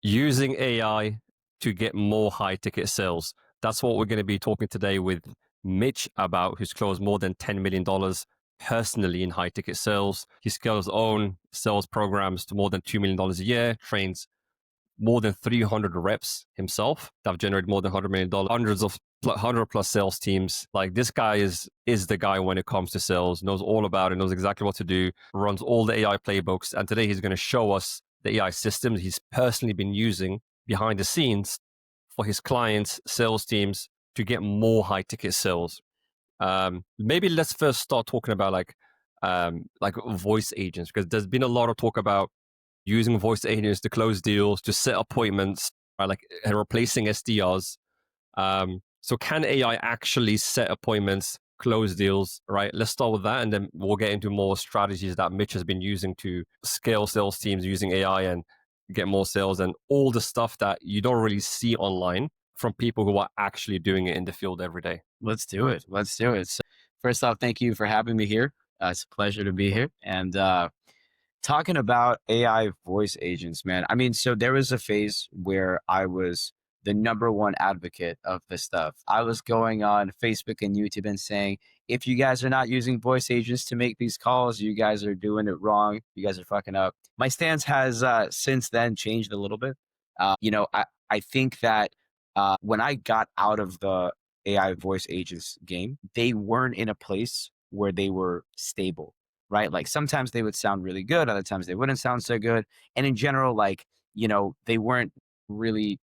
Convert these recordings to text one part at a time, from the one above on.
using AI to get more high ticket sales. That's what we're going to be talking today with Mitch about, who's closed more than $10 million personally in high ticket sales. He scales his own sales programs to more than $2 million a year, trains more than 300 reps himself that have generated more than $100 million, hundreds of 100 plus sales teams. Like, this guy is the guy when it comes to sales, knows all about it, knows exactly what to do, runs all the AI playbooks. And today he's going to show us the AI systems he's personally been using behind the scenes for his clients, sales teams to get more high ticket sales. Maybe let's first start talking about like voice agents, because there's been a lot of talk about using voice agents to close deals, to set appointments, right? Like replacing SDRs. So can AI actually set appointments, close deals, right? Let's start with that, and then we'll get into more strategies that Mitch has been using to scale sales teams using AI and get more sales, and all the stuff that you don't really see online from people who are actually doing it in the field every day. Let's do it. Let's do it. So first off, thank you for having me here. It's a pleasure to be here. And talking about AI voice agents, man. I mean, so there was a phase where I was the number one advocate of this stuff. I was going on Facebook and YouTube and saying, if you guys are not using voice agents to make these calls, you guys are doing it wrong. You guys are fucking up. My stance has since then changed a little bit. I think that when I got out of the AI voice agents game, they weren't in a place where they were stable, right? Like sometimes they would sound really good, other times they wouldn't sound so good. And in general, like, they weren't really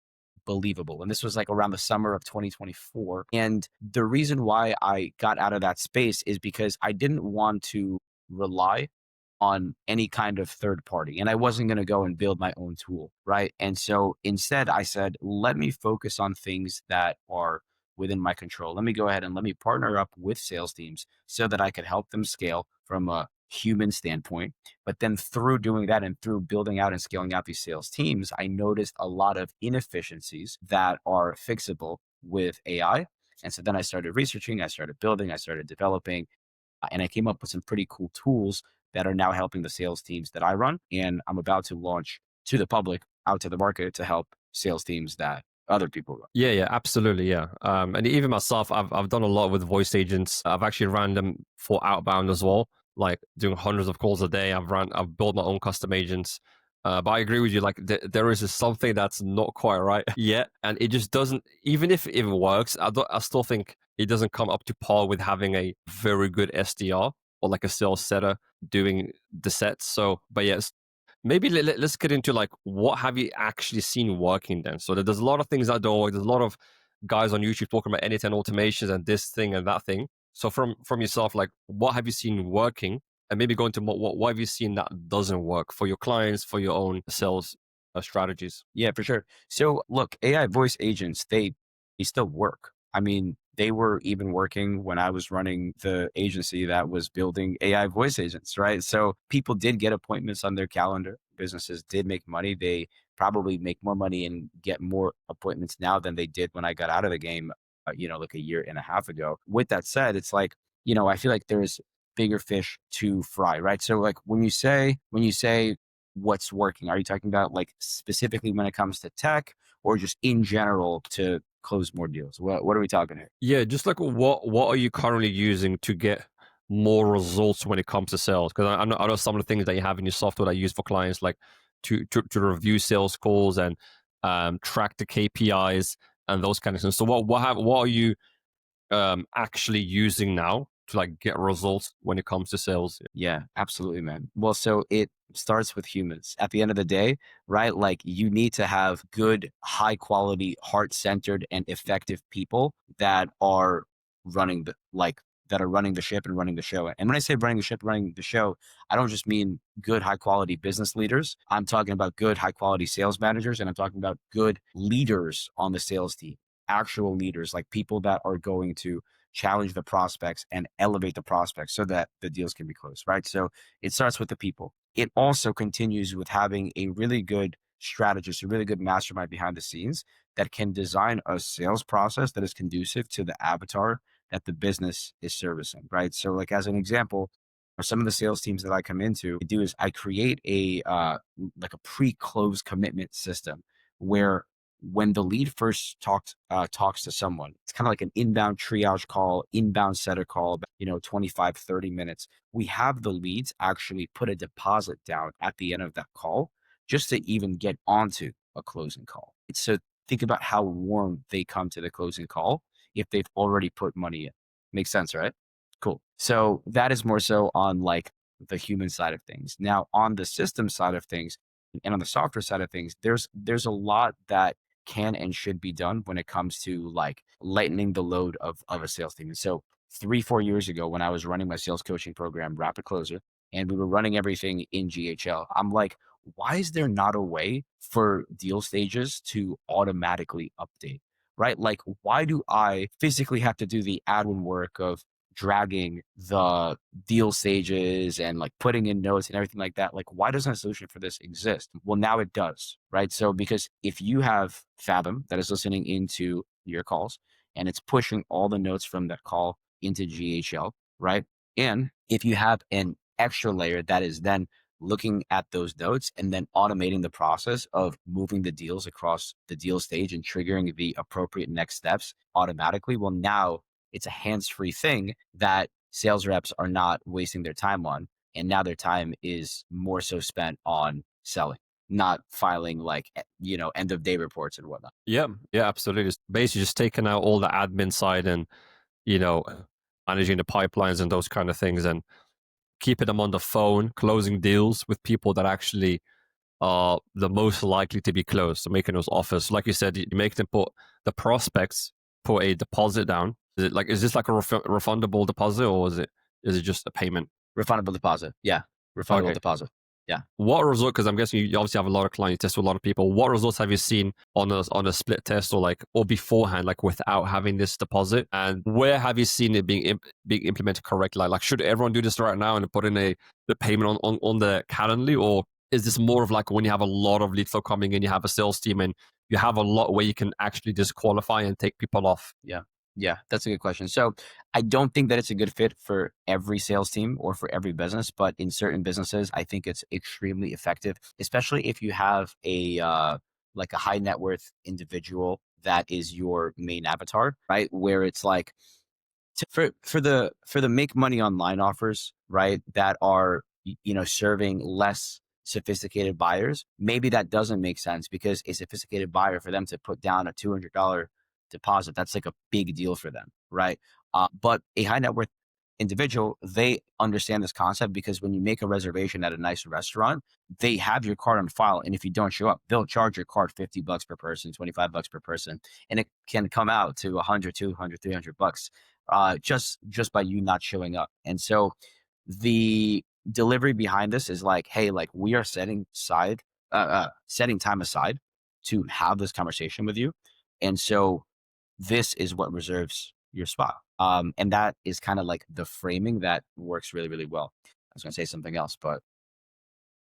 believable. And this was like around the summer of 2024. And the reason why I got out of that space is because I didn't want to rely on any kind of third party. And I wasn't going to go and build my own tool, right? And so instead I said, let me focus on things that are within my control. Let me go ahead and let me partner up with sales teams so that I could help them scale from a human standpoint. But then through doing that and through building out and scaling out these sales teams, I noticed a lot of inefficiencies that are fixable with AI. And so then I started researching, I started building, I started developing, and I came up with some pretty cool tools that are now helping the sales teams that I run. And I'm about to launch to the public, out to the market, to help sales teams that other people run. Yeah, absolutely, yeah. And even myself, I've done a lot with voice agents. I've actually ran them for outbound as well, like doing hundreds of calls a day. I've built my own custom agents. But I agree with you, like there is something that's not quite right yet, and it just doesn't. Even if it works, I still think it doesn't come up to par with having a very good SDR or like a sales setter doing the sets. So, but yes, maybe let's get into like what have you actually seen working then. So there's a lot of things that don't work. There's a lot of guys on YouTube talking about end-to-end automations and this thing and that thing. So from yourself, like what have you seen working, and maybe go into what have you seen that doesn't work for your clients, for your own sales strategies? Yeah, for sure. So look, AI voice agents, they still work. I mean, they were even working when I was running the agency that was building AI voice agents, right? So people did get appointments on their calendar. Businesses did make money. They probably make more money and get more appointments now than they did when I got out of the game, like a year and a half ago. With that said, it's like, I feel like there's bigger fish to fry, right? So like when you say what's working, are you talking about like specifically when it comes to tech or just in general to close more deals? What are we talking here? Yeah, just like what are you currently using to get more results when it comes to sales? Because I know some of the things that you have in your software that you use for clients, like to review sales calls and track the KPIs and those kind of things. So what are you actually using now to like get results when it comes to sales? Yeah, absolutely, man. Well, so it starts with humans. At the end of the day, right? Like you need to have good, high quality, heart centered, and effective people that are running running the ship and running the show. And when I say running the ship, running the show, I don't just mean good, high quality business leaders. I'm talking about good, high quality sales managers, and I'm talking about good leaders on the sales team, actual leaders, like people that are going to challenge the prospects and elevate the prospects so that the deals can be closed, right? So it starts with the people. It also continues with having a really good strategist, a really good mastermind behind the scenes that can design a sales process that is conducive to the avatar that the business is servicing, right? So like as an example, or some of the sales teams that I come into, I create a like a pre-close commitment system where when the lead first talks to someone, it's kind of like an inbound triage call, inbound setter call, 25, 30 minutes. We have the leads actually put a deposit down at the end of that call just to even get onto a closing call. So think about how warm they come to the closing call if they've already put money in. Makes sense, right? Cool. So that is more so on like the human side of things. Now on the system side of things and on the software side of things, there's a lot that can and should be done when it comes to like lightening the load of a sales team. And so 3, 4 years ago, when I was running my sales coaching program, Rapid Closer, and we were running everything in GHL, I'm like, why is there not a way for deal stages to automatically update? Right? Like, why do I physically have to do the admin work of dragging the deal stages and like putting in notes and everything like that? Like, why doesn't a solution for this exist? Well, now it does, right? So, because if you have Fathom that is listening into your calls and it's pushing all the notes from that call into GHL, right? And if you have an extra layer that is then looking at those notes and then automating the process of moving the deals across the deal stage and triggering the appropriate next steps automatically, well, now it's a hands-free thing that sales reps are not wasting their time on. And now their time is more so spent on selling, not filing like, end of day reports and whatnot. Yeah, yeah, absolutely. It's basically just taking out all the admin side and, you know, managing the pipelines and those kind of things and keeping them on the phone, closing deals with people that actually are the most likely to be closed. So making those offers. Like you said, you make them put the prospects put a deposit down. Is this like a refundable deposit or is it just a payment? Refundable deposit. Yeah. Refundable Okay. deposit. Yeah. What result? Because I'm guessing you obviously have a lot of clients, test with a lot of people. What results have you seen on a split test or beforehand, like without having this deposit? And where have you seen it being implemented correctly? Like, should everyone do this right now and put in the payment on the Calendly, or is this more of like when you have a lot of lead flow coming in, you have a sales team and you have a lot where you can actually disqualify and take people off? Yeah. Yeah, that's a good question. So I don't think that it's a good fit for every sales team or for every business, but in certain businesses, I think it's extremely effective, especially if you have like a high net worth individual that is your main avatar, right? Where it's like for the make money online offers, right? That are serving less sophisticated buyers. Maybe that doesn't make sense because a sophisticated buyer, for them to put down a $200 deposit, that's like a big deal for them, right? But a high net worth individual, they understand this concept because when you make a reservation at a nice restaurant, they have your card on file, and if you don't show up, they'll charge your card $50 per person, $25 per person, and it can come out to 100, 200, $300 just by you not showing up. And so the delivery behind this is like, hey, like we are setting time aside to have this conversation with you. And so this is what reserves your spot. And that is kind of like the framing that works really, really well. I was going to say something else, but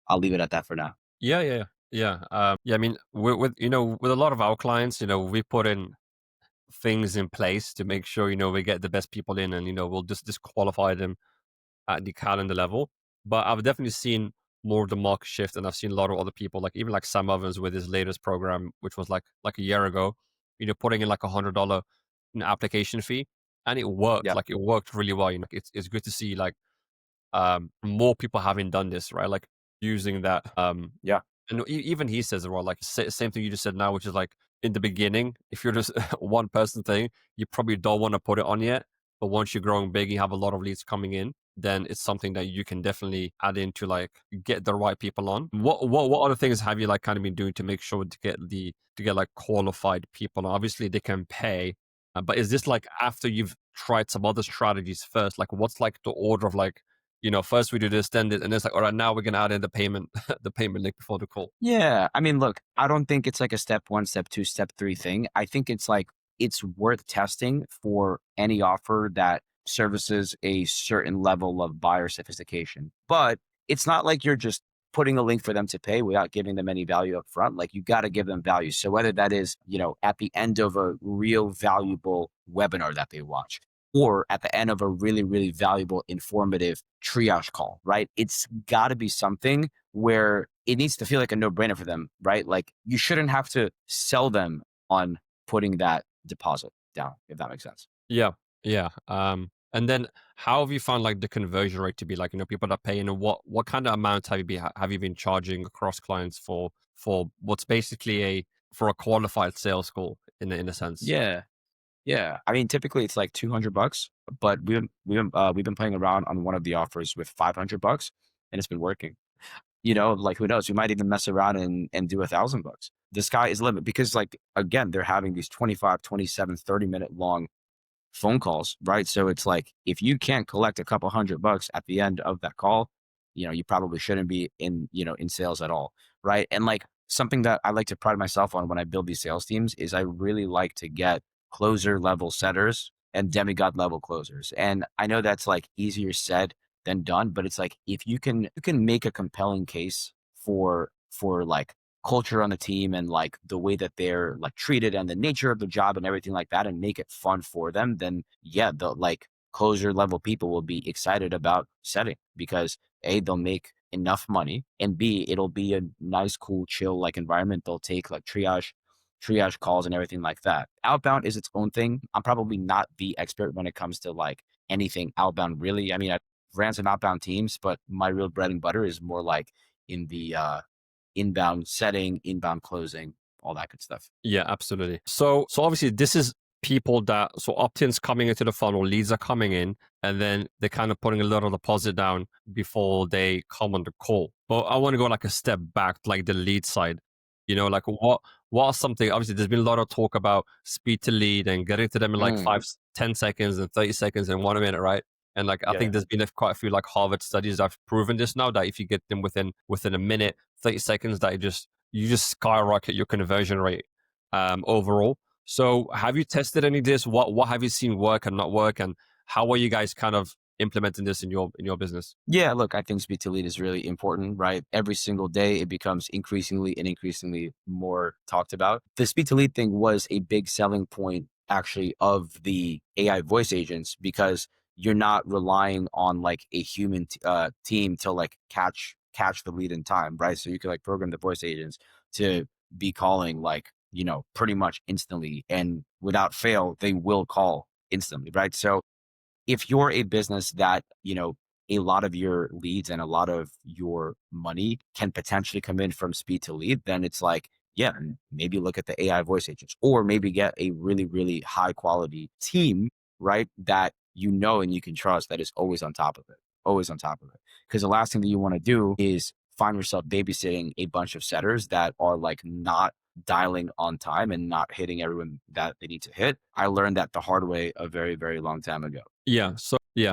I'll leave it at that for now. Yeah, yeah, yeah. Yeah, I mean, with a lot of our clients, we put in things in place to make sure we get the best people in, and we'll just disqualify them at the calendar level. But I've definitely seen more of the market shift, and I've seen a lot of other people, like even like Sam Ovens with his latest program, which was like a year ago, putting in like $100 application fee, and it worked. Yeah. Like it worked really well. It's good to see like more people having done this, right? Like using that. Yeah. And even he says, well, like same thing you just said now, which is like in the beginning, if you're just one person thing, you probably don't want to put it on yet. But once you're growing big, you have a lot of leads coming in, then it's something that you can definitely add in to like get the right people on. What other things have you like kind of been doing to make sure to get like qualified people? Obviously, they can pay, but is this like after you've tried some other strategies first? Like, what's like the order of like, first we do this, then this, and it's like, all right, now we're gonna add in the payment, the payment link before the call. Yeah. I mean, look, I don't think it's like a step one, step two, step three thing. I think it's like it's worth testing for any offer that services a certain level of buyer sophistication. But it's not like you're just putting a link for them to pay without giving them any value up front. Like you got to give them value. So whether that is, at the end of a real valuable webinar that they watch, or at the end of a really, really valuable, informative triage call, right? It's got to be something where it needs to feel like a no-brainer for them, right? Like you shouldn't have to sell them on putting that deposit down, if that makes sense. Yeah, yeah. And then how have you found like the conversion rate to be like, people that pay, what kind of amount have you been charging across clients for what's basically for a qualified sales call in a sense? Yeah. Yeah. I mean, typically it's like $200, but we've been playing around on one of the offers with $500 and it's been working. Like who knows? We might even mess around and do $1,000. The sky is the limit because like, again, they're having these 25, 27, 30-minute long phone calls, right? So it's like if you can't collect a couple $100 at the end of that call, you probably shouldn't be in sales at all, right? And like something that I like to pride myself on when I build these sales teams is I really like to get closer level setters and demigod level closers. And I know that's like easier said than done, but it's like if you can make a compelling case for like culture on the team and like the way that they're like treated and the nature of the job and everything like that and make it fun for them, then yeah, the like closer level people will be excited about setting because A, they'll make enough money and B, it'll be a nice, cool, chill like environment. They'll take like triage calls and everything like that. Outbound is its own thing. I'm probably not the expert when it comes to like anything outbound really. I mean, I ran some outbound teams, but my real bread and butter is more like in the inbound setting, inbound closing, all that good stuff. Yeah, absolutely. So obviously this is people so opt-ins coming into the funnel, leads are coming in, and then they're kind of putting a little deposit down before they come on the call. But I want to go like a step back, like the lead side. Like what are something, obviously there's been a lot of talk about speed to lead and getting to them in like Mm, 10 seconds and 30 seconds and 1 minute, right? And like I think yeah. there's been quite a few like Harvard studies that have proven this now, that if you get them within a minute, 30 seconds, that you just skyrocket your conversion rate overall. So have you tested any of this? What have you seen work and not work, and how are you guys kind of implementing this in your business? Yeah, look, I think speed to lead is really important, right? Every single day, it becomes increasingly and increasingly more talked about. The speed to lead thing was a big selling point, actually, of the AI voice agents because you're not relying on like a human team to like catch the lead in time, right? So you can like program the voice agents to be calling like pretty much instantly, and without fail, they will call instantly, right? So if you're a business that, a lot of your leads and a lot of your money can potentially come in from speed to lead, then it's like, yeah, maybe look at the AI voice agents or maybe get a really, really high quality team, right? That and you can trust that is always on top of it, always on top of it. Because the last thing that you want to do is find yourself babysitting a bunch of setters that are like not dialing on time and not hitting everyone that they need to hit. I learned that the hard way a very, very long time ago.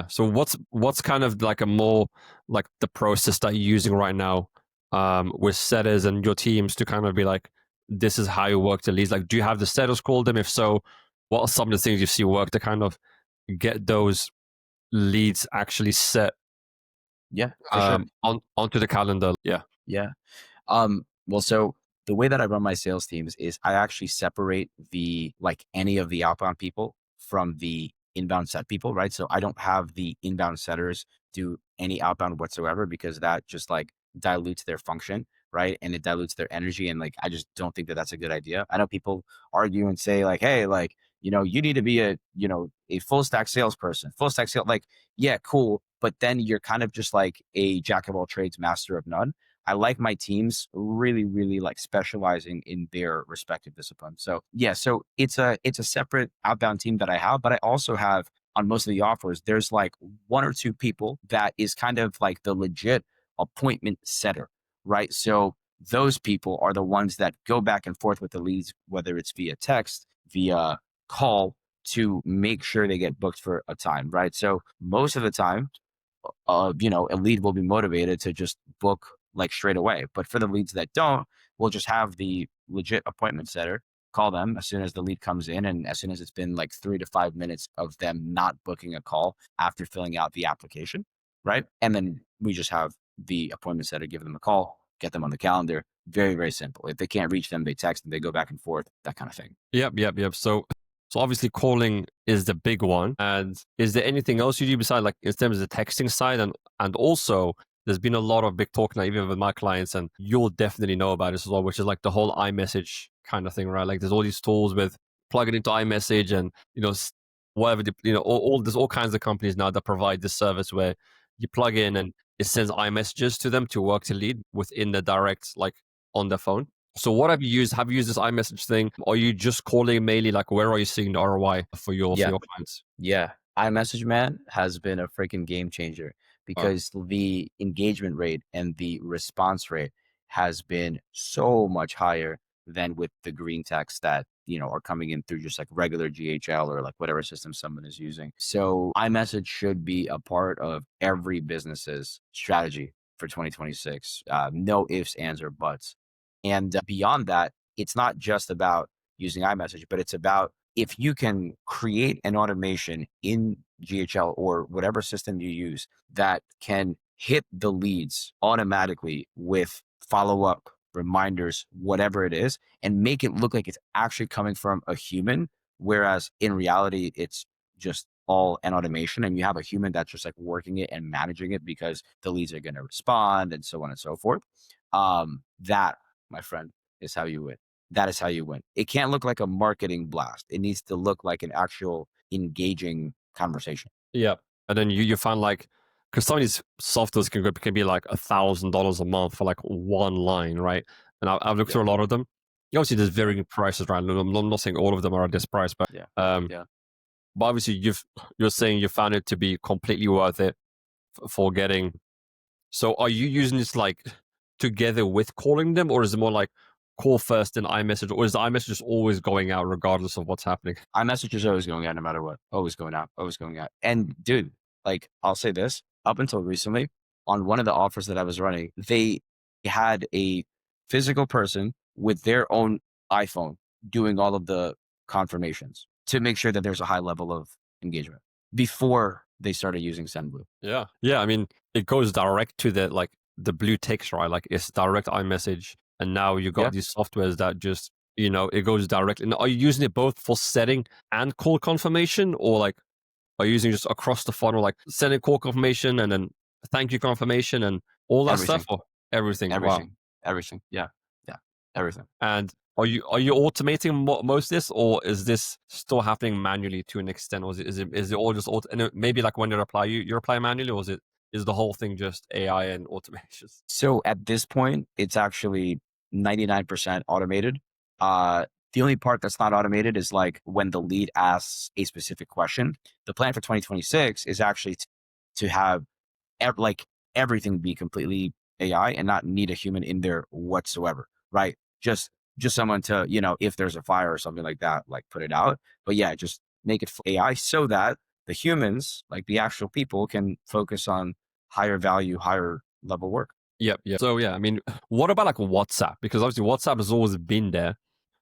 So what's kind of like a more like the process that you're using right now with setters and your teams to kind of be like, this is how you work the leads? Like, do you have the setters call them? If so, what are some of the things you see work to kind of get those leads actually set Yeah, for sure. onto the calendar? Yeah. Yeah. Well, so the way that I run my sales teams is I actually separate any of the outbound people from the inbound set people, right? So I don't have the inbound setters do any outbound whatsoever because that just like dilutes their function, right? And it dilutes their energy. And like, I just don't think that that's a good idea. I know people argue and say like, hey, like, you need to be a full stack salesperson, full stack sales. Like, yeah, cool. But then you're kind of just like a jack of all trades, master of none. I like my teams really, really like specializing in their respective disciplines. So yeah, so it's a separate outbound team that I have, but I also have on most of the offers, there's like one or two people that is kind of like the legit appointment setter, right? So those people are the ones that go back and forth with the leads, whether it's via text, via call, to make sure they get booked for a time, right? So most of the time, a lead will be motivated to just book like straight away. But for the leads that don't, we'll just have the legit appointment setter call them as soon as the lead comes in. And as soon as it's been like 3 to 5 minutes of them not booking a call after filling out the application, right? And then we just have the appointment setter give them a call, get them on the calendar. Very, very simple. If they can't reach them, they text them, they go back and forth, that kind of thing. Yep. So obviously calling is the big one. And is there anything else you do besides like in terms of the texting side? And also there's been a lot of big talk now, even with my clients, and you'll definitely know about this as well, which is like the whole iMessage kind of thing, right? Like there's all these tools with plug it into iMessage and, whatever, there's all kinds of companies now that provide this service where you plug in and it sends iMessages to them to work to lead within the direct, like on their phone. So what have you used? Have you used this iMessage thing? Are you just calling mainly? Like where are you seeing the ROI for your Yeah. clients? Yeah. iMessage, man, has been a freaking game changer Wow. because the engagement rate and the response rate has been so much higher than with the green text that, are coming in through just like regular GHL or like whatever system someone is using. So iMessage should be a part of every business's strategy for 2026. No ifs, ands, or buts. And beyond that, it's not just about using iMessage, but it's about if you can create an automation in GHL or whatever system you use that can hit the leads automatically with follow up reminders, whatever it is, and make it look like it's actually coming from a human, whereas in reality, it's just all an automation and you have a human that's just like working it and managing it because the leads are going to respond and so on and so forth. That, my friend, is how you win. That is how you win. It can't look like a marketing blast. It needs to look like an actual engaging conversation. Yeah. And then you find like, because some of these softwares can be like $1,000 a month for like one line, right? And I've looked Yeah. through a lot of them. Obviously, there's varying prices, right? I'm not saying all of them are at this price, but Yeah. um, Yeah. but obviously you're saying you found it to be completely worth it for getting. So are you using this like together with calling them, or is it more like call first and iMessage, or is the iMessage just always going out regardless of what's happening? iMessage is always going out no matter what. Always going out. Always going out. And dude, like I'll say this, up until recently, on one of the offers that I was running, they had a physical person with their own iPhone doing all of the confirmations to make sure that there's a high level of engagement before they started using SendBlue. Yeah. Yeah. I mean, it goes direct to the blue text, right? Like it's direct iMessage. And now you Yeah. got these softwares that just, it goes directly. And are you using it both for setting and call confirmation, or like are you using just across the funnel, like sending call confirmation and then thank you confirmation and all that stuff, Everything. or everything? Wow. Everything. Everything. Yeah. Yeah. Everything. And are you automating most of this, or is this still happening manually to an extent, or is it all just and maybe like when you reply, you reply manually, or is the whole thing just AI and automations? So at this point, it's actually 99% automated. The only part that's not automated is like when the lead asks a specific question. The plan for 2026 is actually to have like everything be completely AI and not need a human in there whatsoever, right? Just someone to, if there's a fire or something like that, like put it out. But yeah, just make it AI so that the humans, like the actual people, can focus on higher value, higher level work. Yep, yep. So yeah, I mean, what about like WhatsApp? Because obviously WhatsApp has always been there.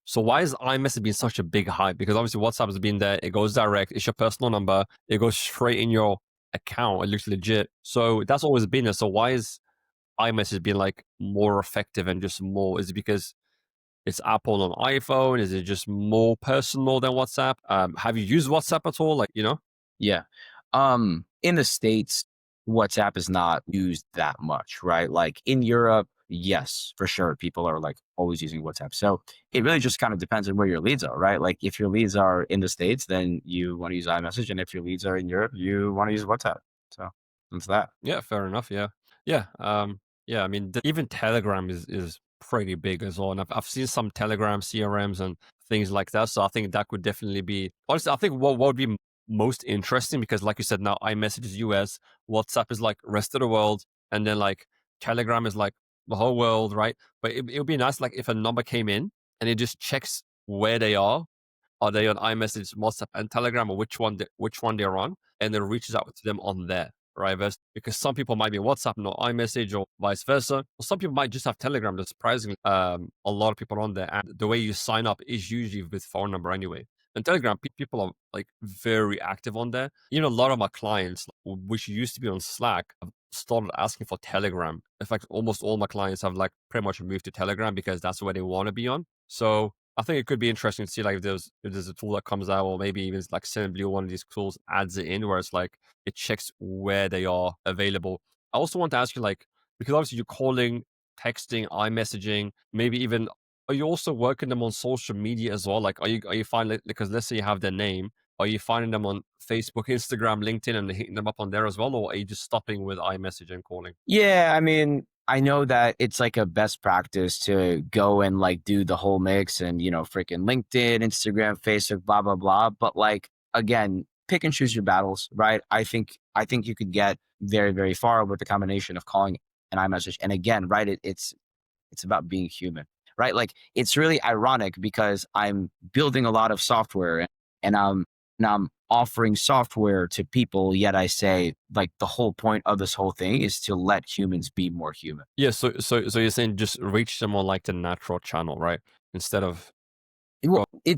So why is iMessage been such a big hype? Because obviously WhatsApp has been there. It goes direct. It's your personal number. It goes straight in your account. It looks legit. So that's always been there. So why is iMessage being like more effective and just more? Is it because it's Apple on iPhone? Is it just more personal than WhatsApp? Have you used WhatsApp at all? Yeah. In the States, WhatsApp is not used that much, right? Like in Europe, yes, for sure. People are like always using WhatsApp. So it really just kind of depends on where your leads are, right? Like if your leads are in the States, then you want to use iMessage. And if your leads are in Europe, you want to use WhatsApp. So that's that. Yeah, fair enough. Yeah, yeah, yeah. I mean, even Telegram is pretty big as well, and I've seen some Telegram CRMs and things like that. So I think that could definitely be honestly. I think what would be most interesting, because, like you said, now iMessage is US, WhatsApp is like rest of the world, and then like Telegram is like the whole world, right? But it would be nice, like if a number came in and it just checks where they are. Are they on iMessage, WhatsApp, and Telegram, or which one they're on, and it reaches out to them on there, right? Because some people might be WhatsApp, not iMessage, or vice versa. Or some people might just have Telegram. That's surprisingly, a lot of people on there, and the way you sign up is usually with phone number anyway. And Telegram, people are like very active on there. Even a lot of my clients, which used to be on Slack, have started asking for Telegram. In fact, almost all my clients have like pretty much moved to Telegram because that's where they want to be on. So I think it could be interesting to see like if there's a tool that comes out, or maybe even like SendBlue, one of these tools adds it in where it's like it checks where they are available. I also want to ask you, like, because obviously you're calling, texting, iMessaging, maybe even, are you also working them on social media as well? Like, are you finding, because let's say you have their name, are you finding them on Facebook, Instagram, LinkedIn, and hitting them up on there as well, or are you just stopping with iMessage and calling? Yeah, I mean, I know that it's like a best practice to go and like do the whole mix and, freaking LinkedIn, Instagram, Facebook, blah, blah, blah. But like, again, pick and choose your battles, right? I think you could get very, very far with the combination of calling and iMessage. And again, right, it's about being human, right? Like it's really ironic because I'm building a lot of software and I'm offering software to people, yet I say like the whole point of this whole thing is to let humans be more human. Yeah, so you're saying just reach them on like the natural channel, right? Instead of Well, go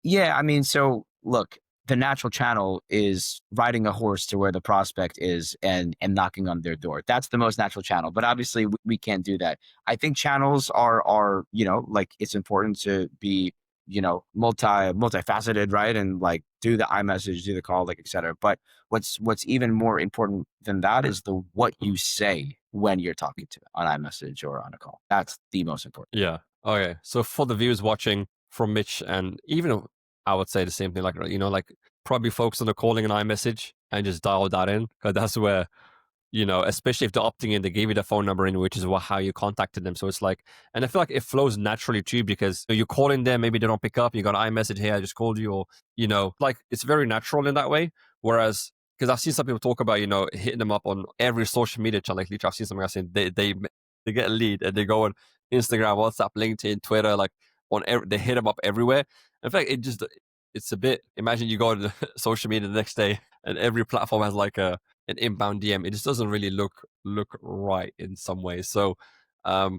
yeah, I mean, so look, the natural channel is riding a horse to where the prospect is and knocking on their door. That's the most natural channel. But obviously we can't do that. I think channels are, like it's important to be, multifaceted, right? And like do the iMessage, do the call, like etc. But what's even more important than that is the what you say when you're talking to on iMessage or on a call. That's the most important. Yeah. Okay. So for the viewers watching from Mitch, and even I would say the same thing, like, like probably focus on the calling and iMessage and just dial that in, because that's where, especially if they're opting in, they gave you the phone number in, which is how you contacted them. So it's like, and I feel like it flows naturally too, because you're calling them, maybe they don't pick up, you got an iMessage, hey, I just called you, or, like it's very natural in that way. Whereas, because I've seen some people talk about, hitting them up on every social media channel. Like literally, I've seen something I've seen, they get a lead and they go on Instagram, WhatsApp, LinkedIn, Twitter, like they hit them up everywhere. In fact, it's a bit, imagine you go on social media the next day and every platform has like an inbound DM. It just doesn't really look right in some ways. So I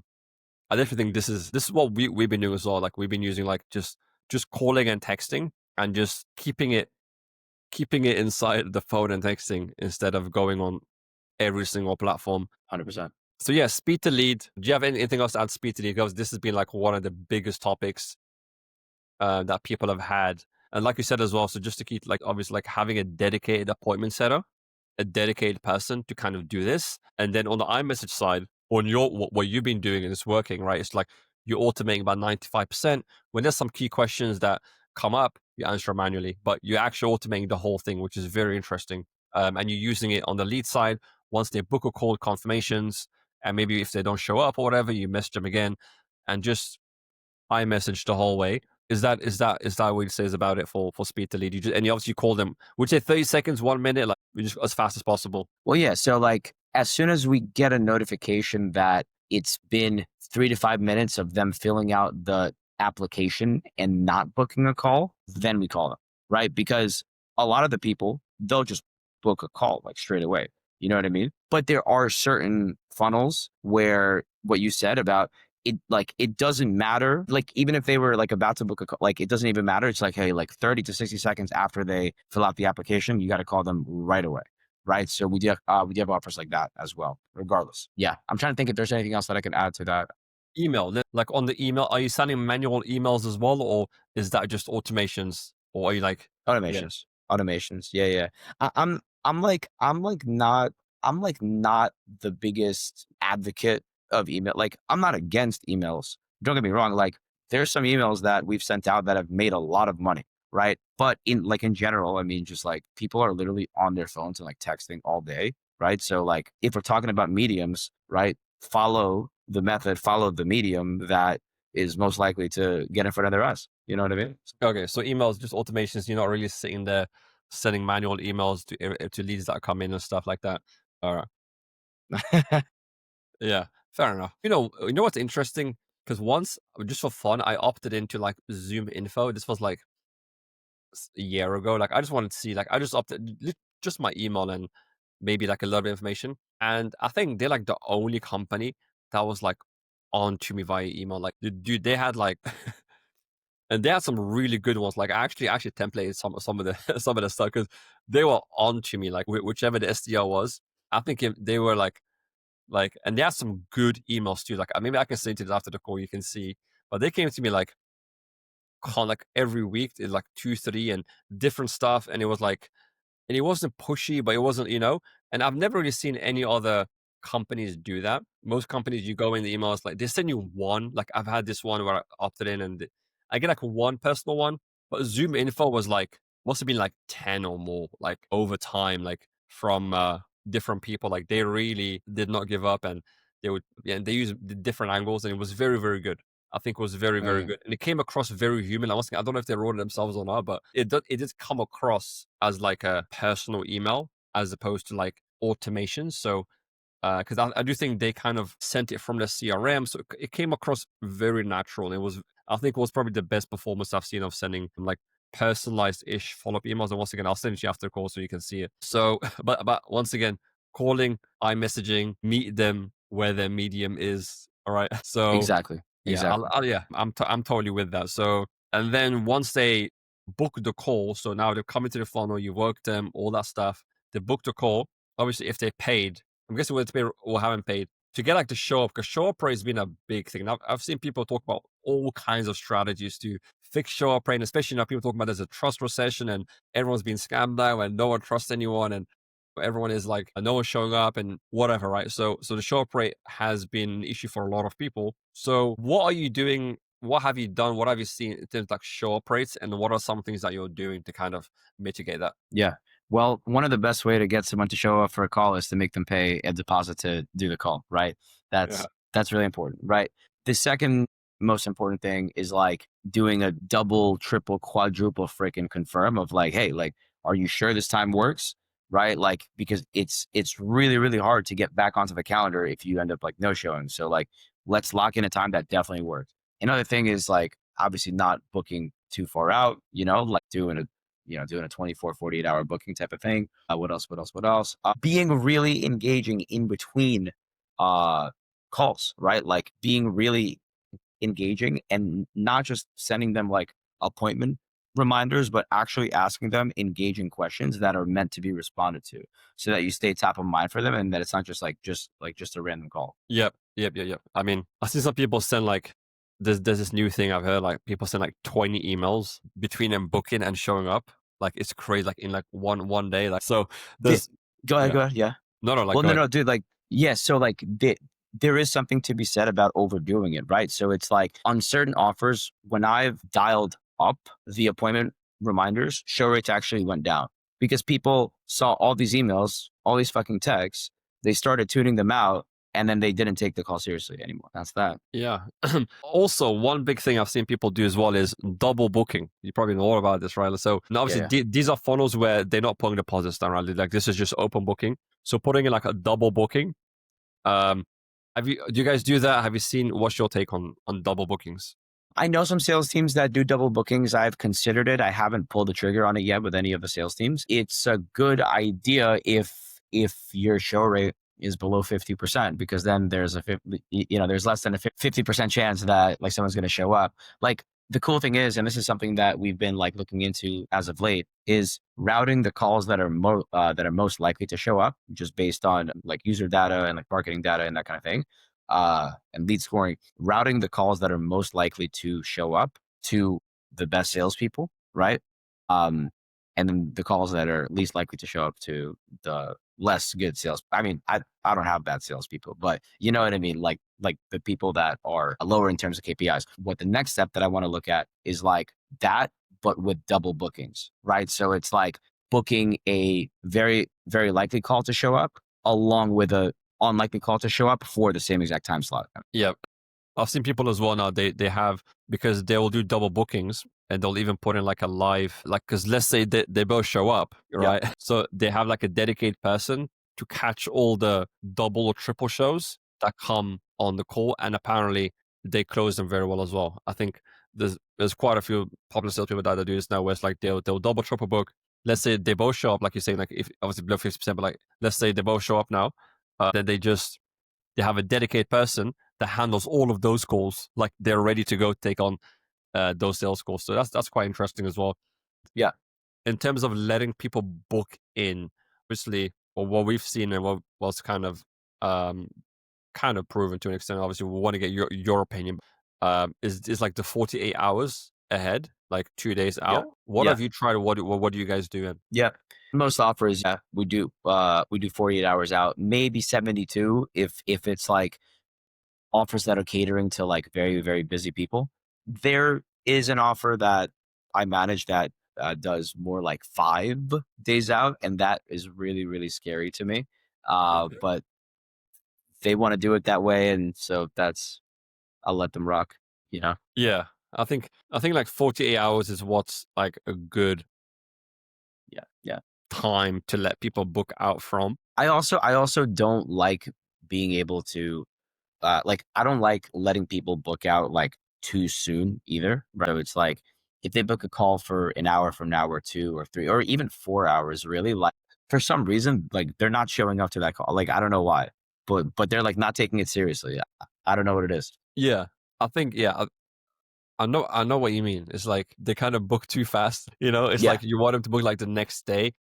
definitely think this is what we've been doing as well. Like we've been using like just calling and texting and just keeping it inside the phone and texting instead of going on every single platform. 100%. So yeah, speed to lead. Do you have anything else to add speed to lead? Because this has been like one of the biggest topics that people have had. And like you said as well, so just to keep like obviously like having a dedicated appointment setter, a dedicated person to kind of do this. And then on the iMessage side, on what you've been doing and it's working, right? It's like you're automating about 95%. When there's some key questions that come up, you answer manually, but you're actually automating the whole thing, which is very interesting. And you're using it on the lead side once they book a call, confirmations, and maybe if they don't show up or whatever, you message them again, and just iMessage the whole way. Is that what it says about it for speed to lead? And you obviously call them. Would you say 30 seconds, 1 minute, like just as fast as possible? Well, yeah. So, like, as soon as we get a notification that it's been 3 to 5 minutes of them filling out the application and not booking a call, then we call them, right? Because a lot of the people, they'll just book a call like straight away. You know what I mean? But there are certain funnels where what you said about it, like, it doesn't matter. Like, even if they were like about to book a call, like, it doesn't even matter. It's like, hey, like 30 to 60 seconds after they fill out the application, you got to call them right away, right? So we do have offers like that as well. Regardless, yeah. I'm trying to think if there's anything else that I can add to that. Email, like on the email, are you sending manual emails as well, or is that just automations, or are you like, yeah, Automations. Yeah, yeah. I'm like not the biggest advocate of email. Like I'm not against emails. Don't get me wrong. Like there's some emails that we've sent out that have made a lot of money, right? But in general, I mean, just like people are literally on their phones and like texting all day, right? So like if we're talking about mediums, right? Follow the method, follow the medium that is most likely to get in front of their eyes. You know what I mean? okay, so emails, just automations. You're not really sitting there sending manual emails to leads that come in and stuff like that. All right, yeah, fair enough. You know what's interesting? Because once, just for fun, I opted into like Zoom Info. This was like a year ago. Like I just wanted to see, like I just opted just my email and maybe like a little bit of information. And I think they're like the only company that was like on to me via email. Like, dude, they had like, and they had some really good ones. Like, I actually templated some of the some of the stuff because they were on to me. Like, whichever the SDR was, I think they were like, and they had some good emails too. Like, maybe I can send it after the call. You can see, but they came to me like every week, like 2, 3, and different stuff. And it was like, and it wasn't pushy, but it wasn't, and I've never really seen any other companies do that. Most companies, you go in the emails, like they send you one. Like I've had this one where I opted in and I get like one personal one, but Zoom info was like, must have been like 10 or more, like over time, like from different people. Like they really did not give up and they would, yeah, and they use the different angles and it was very, very good. I think it was very, very Mm, good. And it came across very human. I don't know if they wrote it themselves or not, but it did come across as like a personal email as opposed to like automation. So because I do think they kind of sent it from the CRM, so it came across very natural. It was, I think, it was probably the best performance I've seen of sending like personalized-ish follow-up emails. And once again, I'll send it to you after the call so you can see it. So, but once again, calling, iMessaging, meet them where their medium is. All right. So exactly. yeah, Exactly. yeah, I'm totally with that. So, and then once they book the call, so now they're coming to the funnel, you work them, all that stuff. They book the call. Obviously, if they paid, I'm guessing whether it's paid or haven't paid, to get like the show up, because show up rate has been a big thing. Now, I've seen people talk about all kinds of strategies to fix show up rate, and especially now people talking about there's a trust recession and everyone's being scammed now and no one trusts anyone and everyone is like no one's showing up and whatever, right? So the show up rate has been an issue for a lot of people. So what are you doing? What have you done? What have you seen in terms of like show up rates, and what are some things that you're doing to kind of mitigate that? Yeah. Well, one of the best way to get someone to show up for a call is to make them pay a deposit to do the call, right? Yeah. That's really important, right? The second most important thing is like doing a double, triple, quadruple freaking confirm of like, hey, like, are you sure this time works? Right? Like, because it's really, really hard to get back onto the calendar if you end up like no showing. So like let's lock in a time that definitely works. Another thing is like obviously not booking too far out, like doing a 24, 48-hour booking type of thing. What else? What else? What else? Being really engaging in between uh, calls, right? Like being really engaging and not just sending them like appointment reminders, but actually asking them engaging questions that are meant to be responded to so that you stay top of mind for them and that it's not just a random call. Yep. I mean, I see some people send like there's this new thing I've heard, like people send like 20 emails between them booking and showing up. Like it's crazy, like in like one day. Like so The, there's go ahead, yeah. go ahead. Yeah. No, like Well, go no, ahead. no, dude. Like, yeah. So, like, there is something to be said about overdoing it, right? So, it's like on certain offers, when I've dialed up the appointment reminders, show rates actually went down because people saw all these emails, all these fucking texts. They started tuning them out, and then they didn't take the call seriously anymore. That's that. Yeah. Also, one big thing I've seen people do as well is double booking. You probably know all about this, right? So now Yeah, obviously yeah. these are funnels where they're not putting deposits down, right? Like this is just open booking. So putting in like a double booking. Um, do you guys do that? Have you seen, what's your take on double bookings? I know some sales teams that do double bookings. I've considered it. I haven't pulled the trigger on it yet with any of the sales teams. It's a good idea if your show rate is below 50%, because then there's there's less than a 50% chance that like someone's going to show up. Like the cool thing is, and this is something that we've been like looking into as of late, is routing the calls that are most likely to show up, just based on like user data and like marketing data and that kind of thing, and lead scoring, routing the calls that are most likely to show up to the best salespeople, right? Um, and then the calls that are least likely to show up to the less good sales. I mean, I don't have bad salespeople, but you know what I mean? Like the people that are lower in terms of KPIs. What the next step that I want to look at is like that, but with double bookings, right? So it's like booking a very, very likely call to show up along with a unlikely call to show up for the same exact time slot. Yeah. I've seen people as well now, they have, because they will do double bookings and they'll even put in like a live, like, because let's say they both show up, Yep. right? So they have like a dedicated person to catch all the double or triple shows that come on the call. And apparently they close them very well as well. I think there's quite a few popular salespeople that do this now where it's like they'll double, triple book. Let's say they both show up, like you're saying, like if obviously below 50%, but like let's say they both show up now, then they have a dedicated person that handles all of those calls, like they're ready to go take on those sales calls. So that's quite interesting as well. Yeah. In terms of letting people book in, obviously, or what we've seen and what was um, kind of proven to an extent. Obviously, we want to get your opinion. Is like the 48 hours ahead. like 2 days Yeah. out. What Yeah. have you tried? What do you guys do? Yeah. Most offers, yeah, we do 48 hours out, maybe 72 if it's like offers that are catering to like very, very busy people. There is an offer that I manage that does more like 5 days out, and that is really, really scary to me. But they want to do it that way, and so I'll let them rock. You know? Yeah, I think like 48 hours is what's like a good Yeah, yeah. time to let people book out from. I also don't like being able to like I don't like letting people book out like too soon either. Right? So it's like if they book a call for an hour from now or 2 or 3 or even 4 hours, really, like for some reason, like they're not showing up to that call. Like I don't know why, but they're like not taking it seriously. I don't know what it is. Yeah, I think yeah, I know what you mean. It's like they kind of book too fast. It's Yeah, like you want them to book like the next day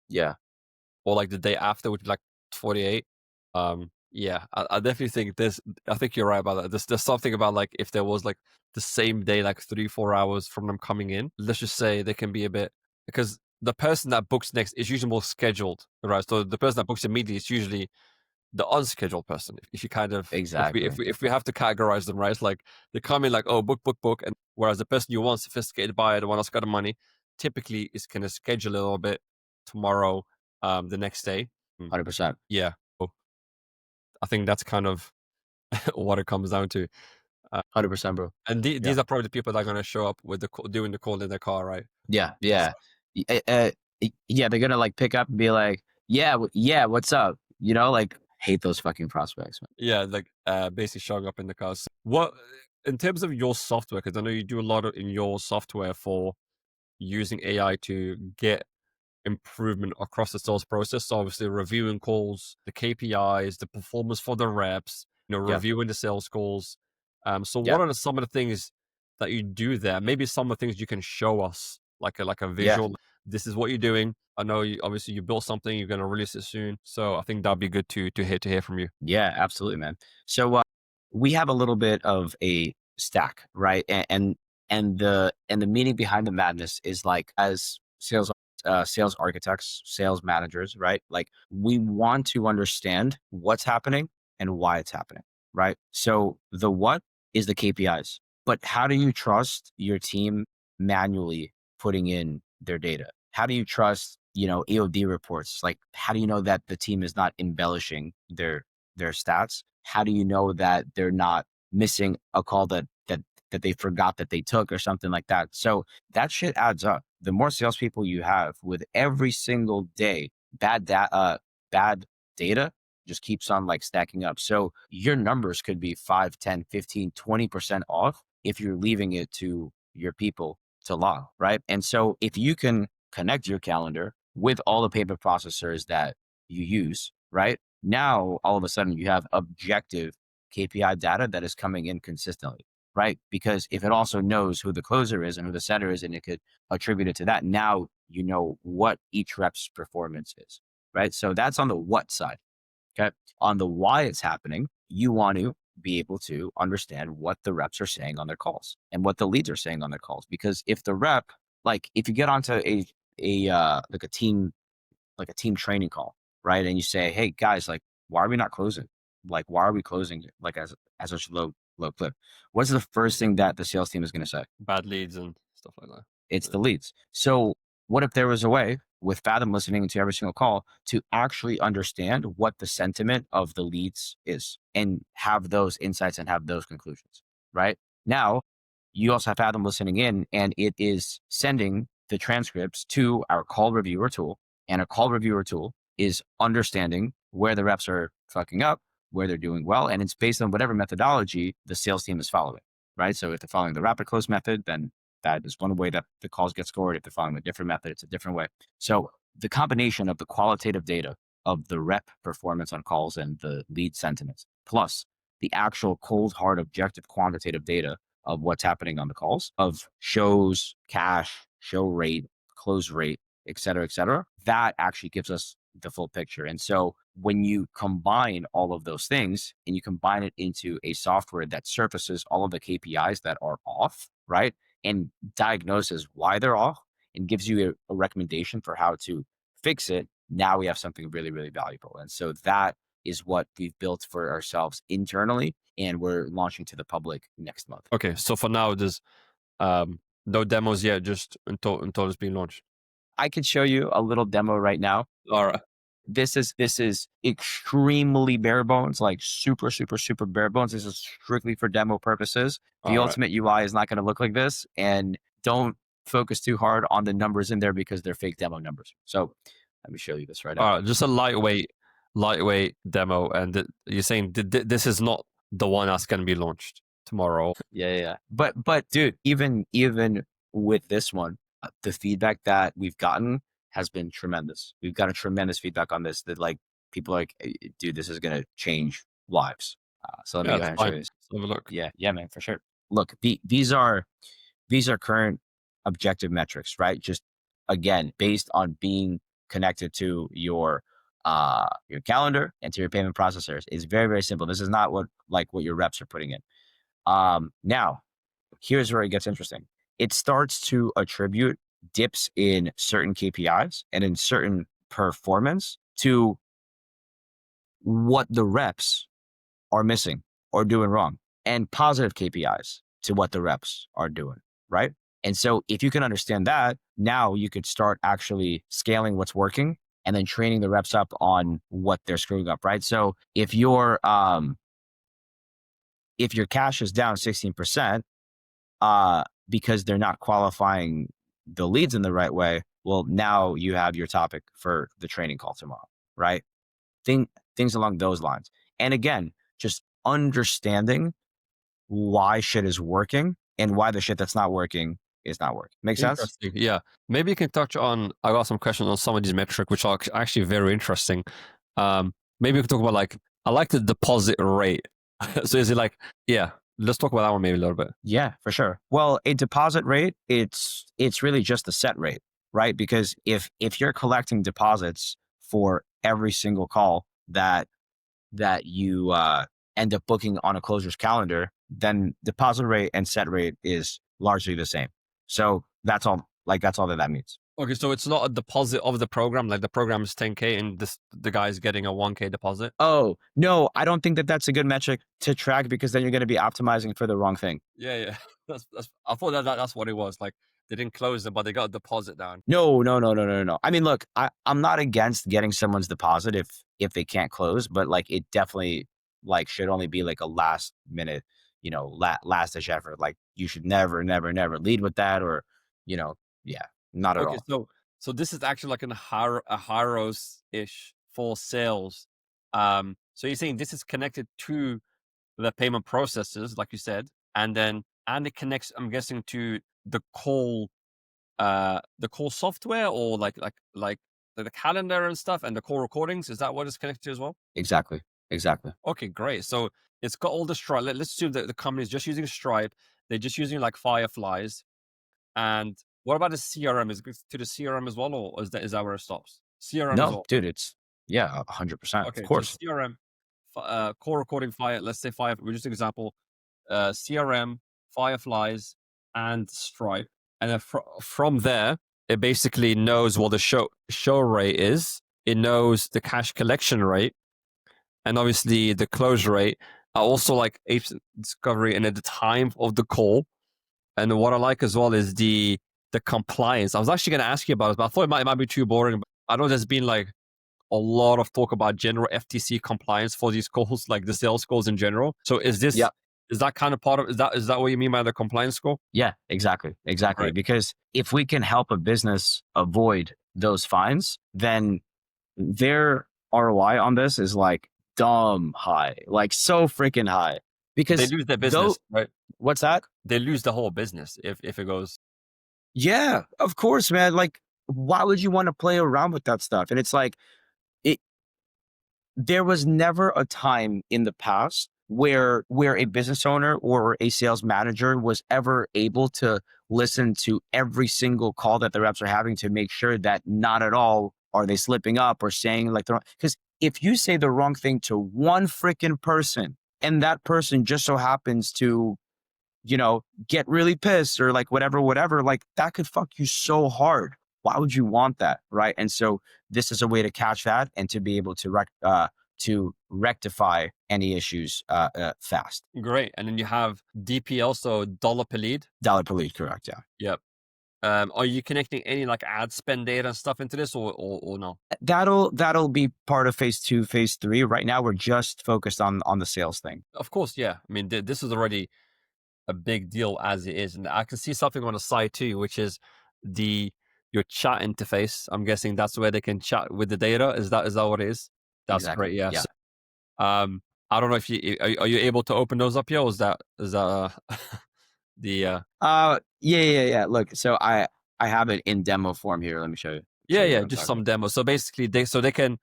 yeah, or like the day after, which is like 48. Yeah, I definitely think this. I think you're right about that. There's something about like if there was like the same day, like 3-4 hours from them coming in. Let's just say they can be a bit because the person that books next is usually more scheduled, right? So the person that books immediately is usually the unscheduled person. If you kind of exactly. if we have to categorize them, right? It's like they come in like, oh, book, book, book, and whereas the person you want, sophisticated buyer, the one that's got the money, typically is going to schedule a little bit tomorrow, the next day. 100%. Yeah, so I think that's kind of what it comes down to. Uh, 100%, bro. and Yeah, these are probably the people that are going to show up with doing the call in their car, right? yeah, yeah. Yeah, they're gonna like pick up and be like, yeah, yeah, what's up? Like hate those fucking prospects, man. Yeah, like basically showing up in the cars. What in terms of your software? Because I know you do a lot in your software for using AI to get improvement across the sales process. So obviously reviewing calls, the KPIs, the performance for the reps, Yeah, reviewing the sales calls. So yeah, what are some of the things that you do there? Maybe some of the things you can show us, like a yeah. visual. This is what you're doing. I know obviously you built something, you're gonna release it soon. So I think that'd be good to hear from you. Yeah, absolutely, man. So we have a little bit of a stack, right? And the meaning behind the madness is like as sales architects, sales managers, right? Like we want to understand what's happening and why it's happening, right? So the what is the KPIs, but how do you trust your team manually putting in their data? How do you trust, EOD reports? Like, how do you know that the team is not embellishing their stats? How do you know that they're not missing a call that they forgot that they took or something like that? So that shit adds up. The more salespeople you have with every single day, bad data just keeps on like stacking up. So your numbers could be 5, 10, 15, 20% off if you're leaving it to your people to log, right? And so if you can connect your calendar with all the payment processors that you use, right? Now, all of a sudden, you have objective KPI data that is coming in consistently, right? Because if it also knows who the closer is and who the setter is, and it could attribute it to that, now you know what each rep's performance is, right? So that's on the what side. Okay. On the why it's happening, you want to be able to understand what the reps are saying on their calls and what the leads are saying on their calls. Because if the rep, like if you get onto like a team training call, right? And you say, hey guys, like, why are we not closing? Like, why are we closing like as such low clip? What's the first thing that the sales team is going to say? Bad leads and stuff like that. It's Yeah. the leads. So what if there was a way with Fathom listening to every single call to actually understand what the sentiment of the leads is and have those insights and have those conclusions, right? Now, you also have Fathom listening in and it is sending the transcripts to our call reviewer tool. And a call reviewer tool is understanding where the reps are fucking up, where they're doing well. And it's based on whatever methodology the sales team is following, right? So if they're following the rapid close method, then that is one way that the calls get scored. If they're following a different method, it's a different way. So the combination of the qualitative data of the rep performance on calls and the lead sentiments, plus the actual cold, hard, objective, quantitative data of what's happening on the calls of shows, cash, show rate, close rate, et cetera, that actually gives us the full picture. And so when you combine all of those things and you combine it into a software that surfaces all of the KPIs that are off, right? and diagnoses why they're off and gives you a recommendation for how to fix it, now we have something really, really valuable. And so that is what we've built for ourselves internally, and we're launching to the public next month. Okay, so for now, there's no demos yet, just until it's being launched. I could show you a little demo right now. All right. This is extremely bare bones, like super, super, super bare bones. This is strictly for demo purposes. The All right. ultimate UI is not going to look like this, and don't focus too hard on the numbers in there because they're fake demo numbers. So let me show you this right now. All right, just a lightweight demo, and you're saying this is not the one that's going to be launched tomorrow. Yeah. But dude, even with this one, the feedback that we've gotten has been tremendous. We've got a tremendous feedback on this that like people are like, dude, this is gonna change lives. So let me go ahead and show you this. Let's have a look. Yeah, man, for sure. Look, these are current objective metrics, right? Just again, based on being connected to your calendar and to your payment processors. It's very, very simple. This is not what your reps are putting in. Now, here's where it gets interesting. It starts to attribute dips in certain KPIs and in certain performance to what the reps are missing or doing wrong, and positive KPIs to what the reps are doing, right? And so if you can understand that, now you could start actually scaling what's working and then training the reps up on what they're screwing up, right? So if your cash is down 16%, because they're not qualifying the leads in the right way, well, now you have your topic for the training call tomorrow, right? Things along those lines. And again, just understanding why shit is working and why the shit that's not working is not working. Make sense? Yeah. Maybe you can touch on, I got some questions on some of these metrics, which are actually very interesting. Maybe we can talk about I like the deposit rate. So is it let's talk about that one maybe a little bit. Yeah, for sure. Well, a deposit rate, it's really just a set rate, right? Because if you're collecting deposits for every single call that you end up booking on a closer's calendar, then deposit rate and set rate is largely the same. So that's all that means. Okay, so it's not a deposit of the program, like the program is 10K and the guy's getting a 1K deposit? Oh, no, I don't think that that's a good metric to track, because then you're going to be optimizing for the wrong thing. Yeah. That's I thought that's what it was. Like they didn't close it, but they got a deposit down. No. I mean, look, I'm not against getting someone's deposit if they can't close, but it definitely should only be a last minute, last ditch effort. You should never lead with that, or, not at all. Okay, so this is actually a Hyros-ish for sales. So you're saying this is connected to the payment processes, like you said, and it connects, I'm guessing, to the call software, or like the calendar and stuff, and the call recordings. Is that what it's connected to as well? Exactly. Okay, great. So it's got all the Stripe. Let's assume that the company is just using Stripe. They're just using Fireflies. And what about the CRM? Is it good to the CRM as well, or is that where it stops? CRM no, as well. Dude, it's 100%. Okay, of course. So CRM, call recording Fire. Let's say Fire. We're just an example. CRM, Fireflies, and Stripe, and then from there, it basically knows what the show rate is. It knows the cash collection rate, and obviously the close rate. Are also agent discovery and at the time of the call. And what I like as well is the compliance. I was actually going to ask you about it, but I thought it might be too boring. But I know there's been a lot of talk about general FTC compliance for these calls, like the sales calls in general. So is this, is that kind of part of, is that what you mean by the compliance score? Yeah, exactly. Right. Because if we can help a business avoid those fines, then their ROI on this is dumb high, so freaking high. Because they lose their business, right? What's that? They lose the whole business if it goes. Yeah, of course, man. Why would you want to play around with that stuff? And it's there was never a time in the past where a business owner or a sales manager was ever able to listen to every single call that the reps are having to make sure that not at all are they slipping up or saying the wrong. Because if you say the wrong thing to one freaking person, and that person just so happens to get really pissed or like whatever, like that could fuck you so hard. Why would you want that? Right. And so this is a way to catch that and to be able to rectify any issues fast. Great. And then you have DPL, so dollar per lead. Dollar per lead, correct? Yeah. Yep. Are you connecting any like ad spend data and stuff into this, or no? That'll be part of phase 2, phase 3. Right now, we're just focused on the sales thing. Of course, yeah. I mean, this is already a big deal as it is, and I can see something on the side too, which is your chat interface. I'm guessing that's where they can chat with the data. Is that what it is? That's Exactly. great. Yeah. Yeah. So, I don't know if are you able to open those up here, or is that the Yeah. Look, so I have it in demo form here. Let me show you. yeah, What I'm just talking some about. demos. So basically, so they can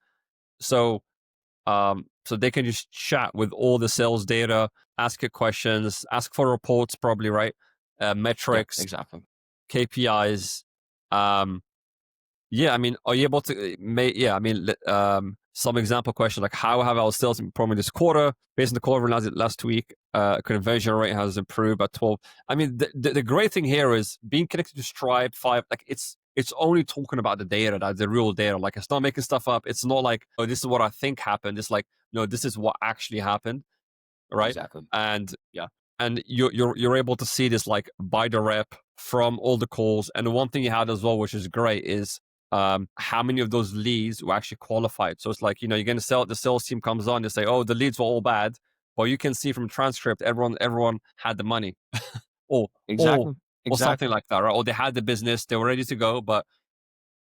just chat with all the sales data, ask it questions, ask for reports, probably, right? Yeah, Metrics, exactly. KPIs. Yeah, I mean, are you able to yeah, I mean, some example questions like how have our sales performed this quarter based on the quarter last week? Conversion rate has improved by 12. I mean, the great thing here is being connected to Stripe 5. Like it's only talking about the data, that's the real data. Like it's not making stuff up. It's not like, oh, this is what I think happened. It's like, no, this is what actually happened, right? Exactly. And Yeah. and you're able to see this like by the rep from all the calls. And the one thing you had as well, which is great, is how many of those leads were actually qualified. So it's like, you're going to the sales team comes on, they say, oh, the leads were all bad, but you can see from transcript everyone had the money, or Exactly. or something Exactly. like that, right? Or they had the business, they were ready to go, but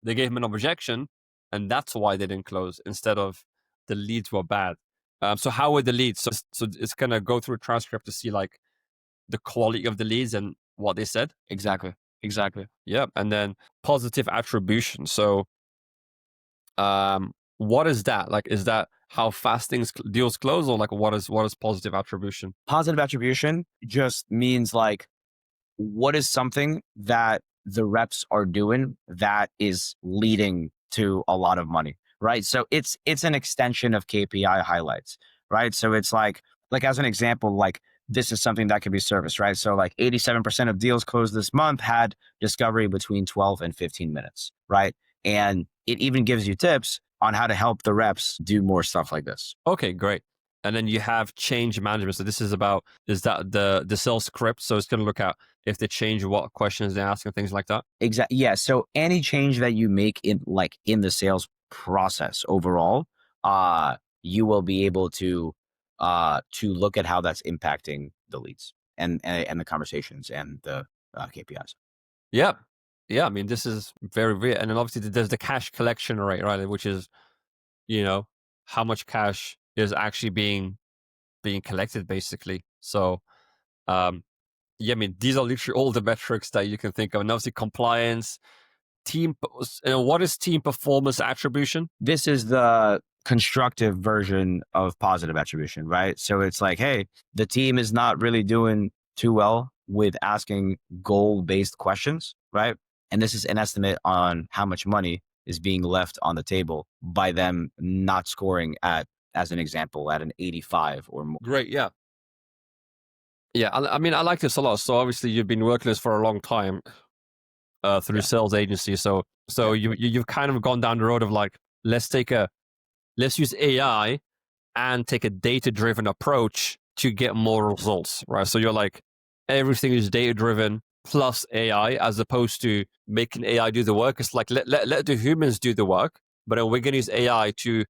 they gave him an objection, and that's why they didn't close, instead of the leads were bad. So how were the leads? So it's gonna go through a transcript to see like the quality of the leads and what they said. Exactly. Exactly. Yeah, and then positive attribution. So, what is that? Like, is that how fast deals close, or like what is positive attribution? Positive attribution just means like what is something that the reps are doing that is leading to a lot of money, right? So it's an extension of KPI highlights, right? So it's like as an example, like this is something that can be serviced, right? So like 87% of deals closed this month had discovery between 12 and 15 minutes, right? And it even gives you tips on how to help the reps do more stuff like this. Okay, great. And then you have change management. So this is that the sales script. So it's going to look at if they change what questions they ask and things like that. Exactly. Yeah. So any change that you make in the sales process overall, you will be able to look at how that's impacting the leads and the conversations and the KPIs. Yeah. Yeah. I mean, this is very real. And then obviously there's the cash collection rate, right? Which is, how much cash is actually being collected, basically. So, yeah, I mean, these are literally all the metrics that you can think of. And obviously compliance, what is team performance attribution? This is the constructive version of positive attribution, right? So it's like, hey, the team is not really doing too well with asking goal-based questions, right? And this is an estimate on how much money is being left on the table by them not scoring as an example, at an 85 or more. Great. Yeah. Yeah. I mean, I like this a lot. So obviously you've been working this for a long time through sales agency. So you've kind of gone down the road of like, let's use AI and take a data-driven approach to get more results, right? So you're like, everything is data-driven plus AI, as opposed to making AI do the work. It's like, let the humans do the work, but then we're going to use AI to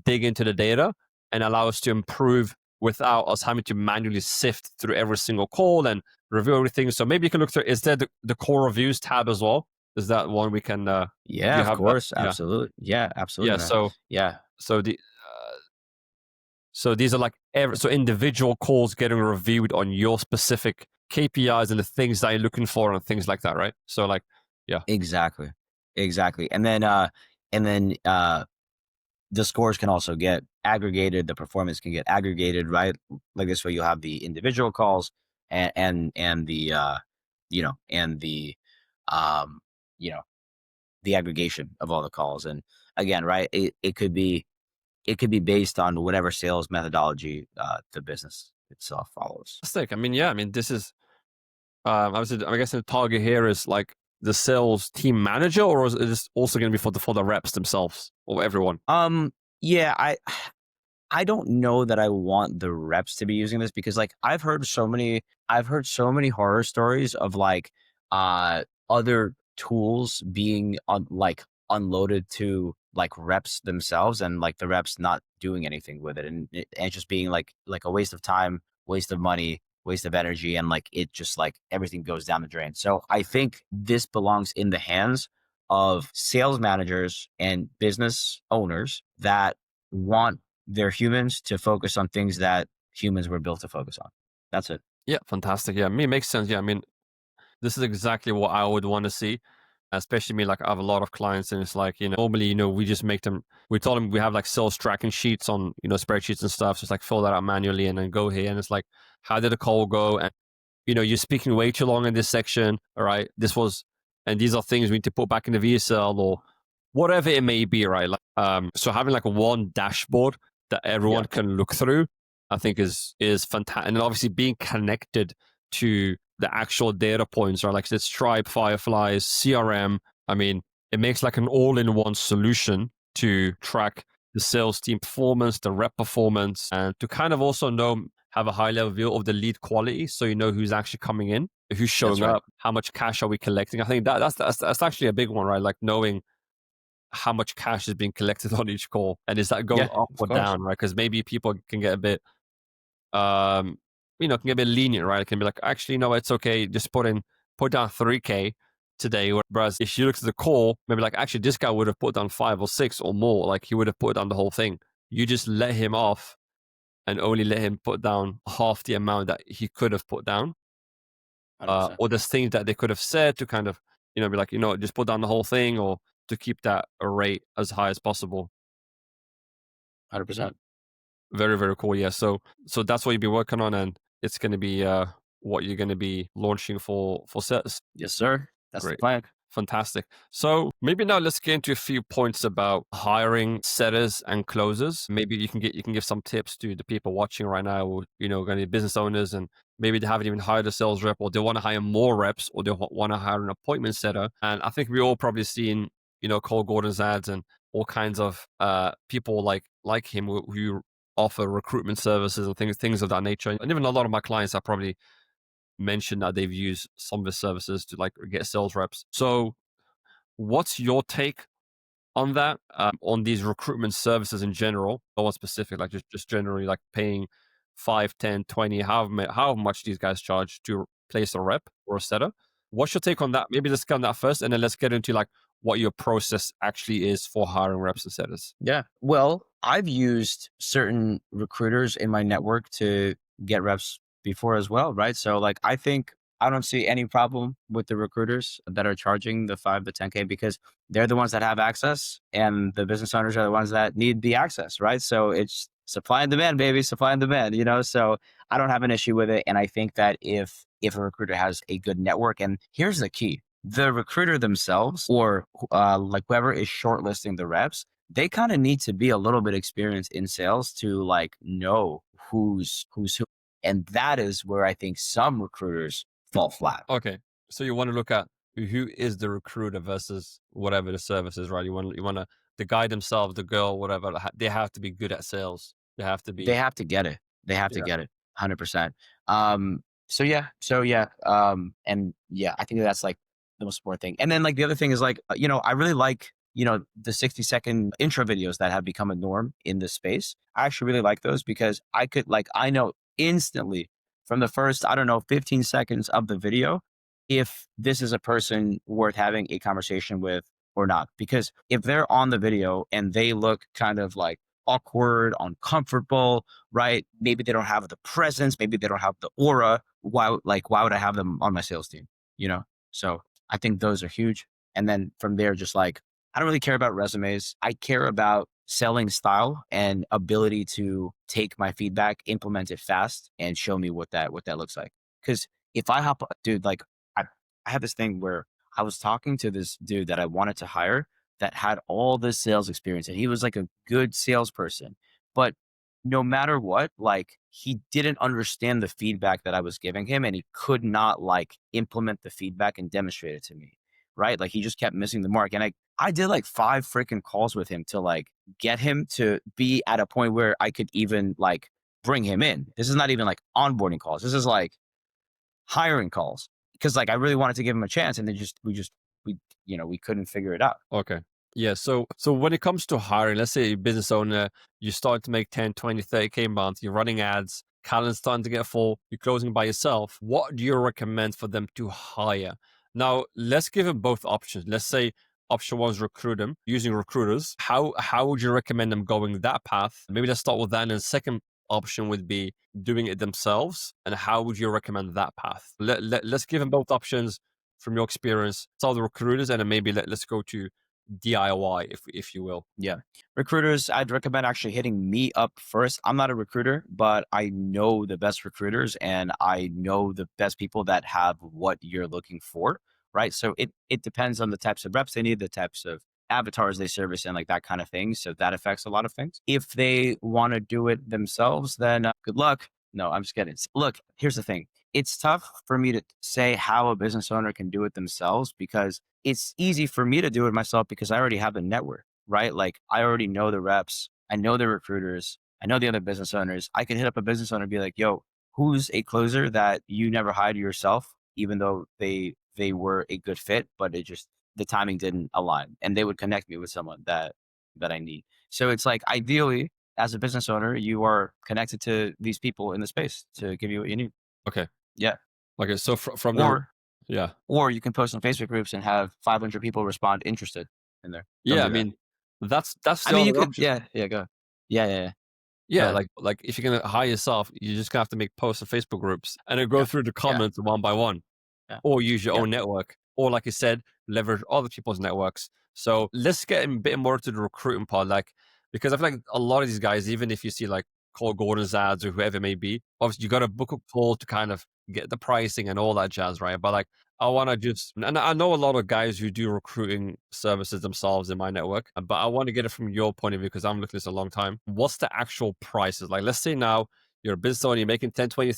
dig into the data and allow us to improve without us having to manually sift through every single call and review everything. So maybe you can look through, is there the core reviews tab as well? Is that one we can yeah, of course. Yeah. Absolutely. Yeah, absolutely. Yeah, so so these are like individual calls getting reviewed on your specific KPIs and the things that you're looking for and things like that, right? So like, yeah. Exactly. And then the scores can also get aggregated. The performance can get aggregated, right? Like this way, you'll have the individual calls and the the aggregation of all the calls. And again, right, it could be based on whatever sales methodology the business itself follows. Fantastic. I mean, yeah, I mean, this is I guess the target here is like the sales team manager, or is it also going to be for the reps themselves or everyone? Yeah, I don't know that I want the reps to be using this because like I've heard so many horror stories of like other tools being unloaded to like reps themselves and like the reps not doing anything with it and just being like a waste of time, waste of money, waste of energy and like it just like everything goes down the drain. So I think this belongs in the hands of sales managers and business owners that want their humans to focus on things that humans were built to focus on. That's it. Yeah, fantastic. Yeah, I mean, it makes sense. Yeah, I mean, this is exactly what I would want to see. Especially me, like I have a lot of clients, and it's like, normally, we just make them. We told them we have like sales tracking sheets on, spreadsheets and stuff. So it's like fill that out manually, and then go here, and it's like, how did the call go? And you're speaking way too long in this section. All right, and these are things we need to put back in the VSL or whatever it may be. Right, like, so having like one dashboard that everyone Yeah, can look through, I think is fantastic, and then obviously being connected to the actual data points, right? Like it's Stripe, Fireflies, CRM. I mean, it makes like an all-in-one solution to track the sales team performance, the rep performance, and to kind of also have a high level view of the lead quality, so you know who's actually coming in, who's that's showing right. up, how much cash are we collecting. I think that's actually a big one, right? Like knowing how much cash is being collected on each call, and is that going Yeah, up of or course. down, right? Because maybe people can get a bit um, can get a bit lenient, right? It can be like, actually, no, it's okay. Just put down 3K today. Whereas if you look at the call, maybe like, actually, this guy would have put down 5 or 6 or more. Like he would have put down the whole thing. You just let him off and only let him put down half the amount that he could have put down. 100%. Or there's things that they could have said to kind of, be like, just put down the whole thing, or to keep that rate as high as possible. 100%. Very, very cool. Yeah. So that's what you'll be working on, and it's going to be what you're going to be launching for sets. Yes, sir. That's the Great. plan. Fantastic. So maybe now let's get into a few points about hiring setters and closers. Maybe you can give some tips to the people watching right now, or going to be business owners, and maybe they haven't even hired a sales rep, or they want to hire more reps, or they want to hire an appointment setter. And I think we all probably seen Cole Gordon's ads and all kinds of people like him who offer recruitment services and things of that nature. And even a lot of my clients have probably mentioned that they've used some of his services to like get sales reps. So what's your take on that, on these recruitment services in general? No one specific, like just generally like paying 5, 10, 20, how much these guys charge to place a rep or a setter. What's your take on that? Maybe let's get on that first, and then let's get into like what your process actually is for hiring reps and setters. Yeah. Well, I've used certain recruiters in my network to get reps before as well, right? So like I think I don't see any problem with the recruiters that are charging the 5 to 10K because they're the ones that have access and the business owners are the ones that need the access, right? So it's supply and demand, baby, supply and demand, So I don't have an issue with it. And I think that if a recruiter has a good network, and here's the key, the recruiter themselves or like whoever is shortlisting the reps, they kind of need to be a little bit experienced in sales to like know who's who. And that is where I think some recruiters fall flat. Okay, so you want to look at who is the recruiter versus whatever the service is, right? You want to the guy themselves, the girl, whatever. They have to be good at sales. They have to They be. have to get it. They have to Yeah. get it 100%. And yeah, I think that's like the most important thing. And then like the other thing is like, I really like, the 60-second intro videos that have become a norm in this space. I actually really like those because I know instantly from the first, I don't know, 15 seconds of the video, if this is a person worth having a conversation with or not. Because if they're on the video and they look kind of like awkward, uncomfortable, right? Maybe they don't have the presence, maybe they don't have the aura. Why would I have them on my sales team? So I think those are huge. And then from there, just like I don't really care about resumes. I care about selling style and ability to take my feedback, implement it fast, and show me what that looks like. Because if I hop, dude, like I have this thing where I was talking to this dude that I wanted to hire that had all this sales experience, and he was like a good salesperson. But no matter what, like he didn't understand the feedback that I was giving him, and he could not like implement the feedback and demonstrate it to me. Right. Like he just kept missing the mark. And I did like 5 freaking calls with him to like get him to be at a point where I could even like bring him in. This is not even like onboarding calls. This is like hiring calls. Because like I really wanted to give him a chance, and then we we couldn't figure it out. Okay. Yeah. So when it comes to hiring, let's say you're a business owner, you're starting to make 10, 20, 30K a month, you're running ads, calendar's starting to get full, you're closing by yourself. What do you recommend for them to hire? Now, let's give them both options. Let's say option one is recruit them using recruiters. How would you recommend them going that path? Maybe let's start with that. And then the second option would be doing it themselves. And how would you recommend that path? Let's give them both options from your experience. Start with the recruiters, and then maybe let's go to DIY, if you will. Yeah. Recruiters, I'd recommend actually hitting me up first. I'm not a recruiter, but I know the best recruiters and I know the best people that have what you're looking for. Right. So it depends on the types of reps they need, the types of avatars they service, and like that kind of thing. So that affects a lot of things. If they want to do it themselves, then good luck. No, I'm just kidding. Look, here's the thing. It's tough for me to say how a business owner can do it themselves because it's easy for me to do it myself because I already have a network, right? Like I already know the reps, I know the recruiters, I know the other business owners. I can hit up a business owner and be like, "Yo, who's a closer that you never hired yourself, even though they were a good fit, but it just the timing didn't align," and they would connect me with someone that I need. So it's like ideally, as a business owner, you are connected to these people in the space to give you what you need. Okay. Yeah. Okay. So from the Or yeah. or you can post on Facebook groups and have 500 people respond interested in there. Don't Yeah, I do that. mean, that's I the mean, you other could, option. yeah, yeah, go. Yeah. Go Yeah, ahead. like if you're gonna hire yourself, you're just gonna have to make posts on Facebook groups and then go Yeah, through the yeah, comments one by one, yeah, or use your yeah, own network, or like you said, leverage other people's networks. So let's get a bit more to the recruiting part, like because I feel like a lot of these guys, even if you see like Cole Gordon's ads or whoever it may be, obviously you got to book a call to kind of get the pricing and all that jazz, right? But like I want to just, and I know a lot of guys who do recruiting services themselves in my network, but I want to get it from your point of view because I'm looking at this a long time. What's the actual prices? Like, let's say now you're a business owner, you're making 10, 20,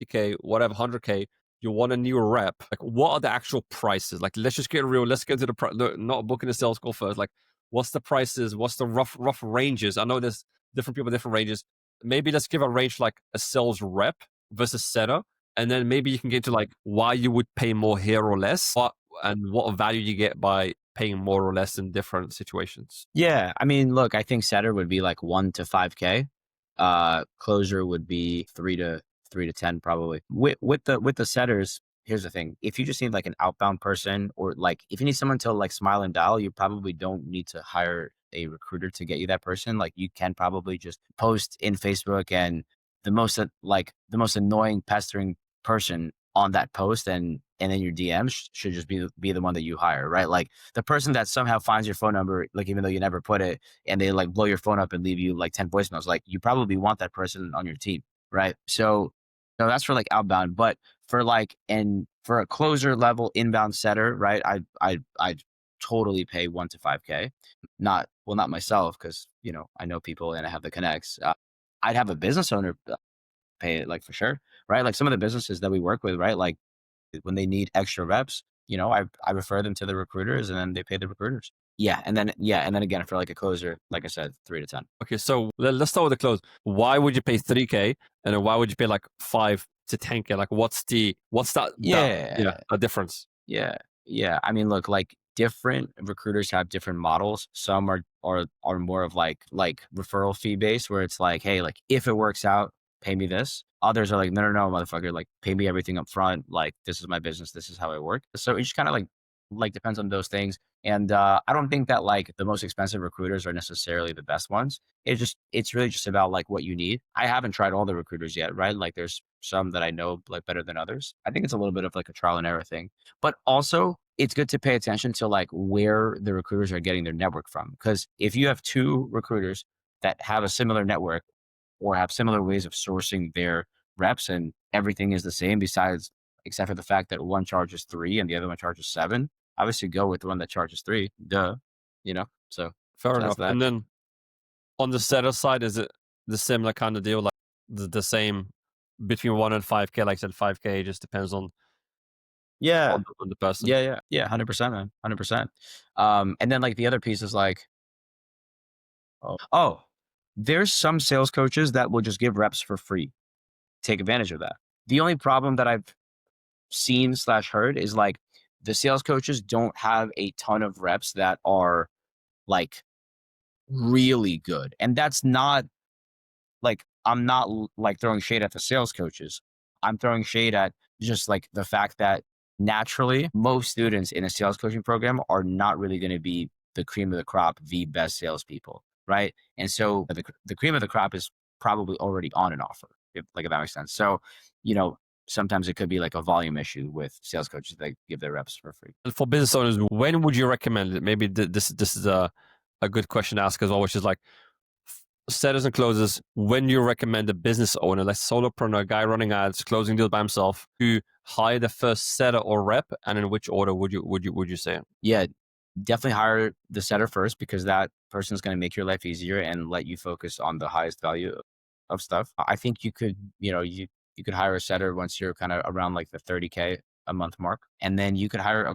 30K, whatever, 100K, you want a new rep. Like, what are the actual prices? Like, let's just get real. Let's get to the not booking a sales call first. Like, what's the prices? What's the rough ranges? I know there's different people, different ranges. Maybe let's give a range like a sales rep versus setter, and then maybe you can get to like why you would pay more here or less, and what value you get by paying more or less in different situations. yeah. I mean, look, I think setter would be like 1 to 5K. Closer would be 3 to 10 probably. With the setters, here's the thing: if you just need like an outbound person, or like if you need someone to like smile and dial, you probably don't need to hire a recruiter to get you that person. Like you can probably just post in Facebook, and the most annoying pestering person on that post, and then your DMs should just be the one that you hire, right? Like the person that somehow finds your phone number, like even though you never put it, and they like blow your phone up and leave you like 10 voicemails, like you probably want that person on your team, right? So that's for like outbound, but for a closer level inbound setter, right? I totally pay 1 to 5K. Not myself, because I know people and I have the connects. I'd have a business owner pay it, like, for sure, right? Like some of the businesses that we work with, right? Like when they need extra reps, I refer them to the recruiters, and then they pay the recruiters. Yeah, and then again for like a closer, like I said, 3 to 10. Okay, so let's start with the close. Why would you pay 3K, and then why would you pay like 5 to 10K? Like, what's that Yeah, a difference? yeah, yeah. I mean, look, like different recruiters have different models. Some are more of like referral fee based, where it's like, hey, like if it works out, pay me this. Others are like, no, no, no, motherfucker, like pay me everything up front. Like this is my business, this is how I work. So it just kind of like depends on those things. And I don't think that like the most expensive recruiters are necessarily the best ones. It's really just about like what you need. I haven't tried all the recruiters yet, right? Like there's some that I know like better than others. I think it's a little bit of like a trial and error thing. But also, it's good to pay attention to like where the recruiters are getting their network from. Because if you have two recruiters that have a similar network or have similar ways of sourcing their reps, and everything is the same besides except for the fact that one charges 3 and the other one charges 7, obviously go with the one that charges 3. Duh. So Fair that's enough. that. And then on the setter side, is it the similar kind of deal? the same between 1 and 5K. Like I said, 5K just depends Yeah. on the person. Yeah, yeah. Yeah, 100%, man. 100%. And then like the other piece is like, oh, there's some sales coaches that will just give reps for free. Take advantage of that. The only problem that I've seen slash heard is like the sales coaches don't have a ton of reps that are like really good. And that's not like, I'm not like throwing shade at the sales coaches. I'm throwing shade at just like the fact that naturally most students in a sales coaching program are not really going to be the cream of the crop, the best salespeople, right? And so the cream of the crop is probably already on an offer, if that makes sense. So, you know, sometimes it could be like a volume issue with sales coaches that give their reps for free. And for business owners, when would you recommend it? Maybe this is a good question to ask as well, which is like setters and closers. When you recommend a business owner, like solopreneur, guy running ads, closing deals by himself, to hire the first setter or rep, and in which order would you say it? Yeah, definitely hire the setter first because that person is going to make your life easier and let you focus on the highest value of stuff. I think you could, you could hire a setter once you're kind of around like the 30K a month mark, and then you could hire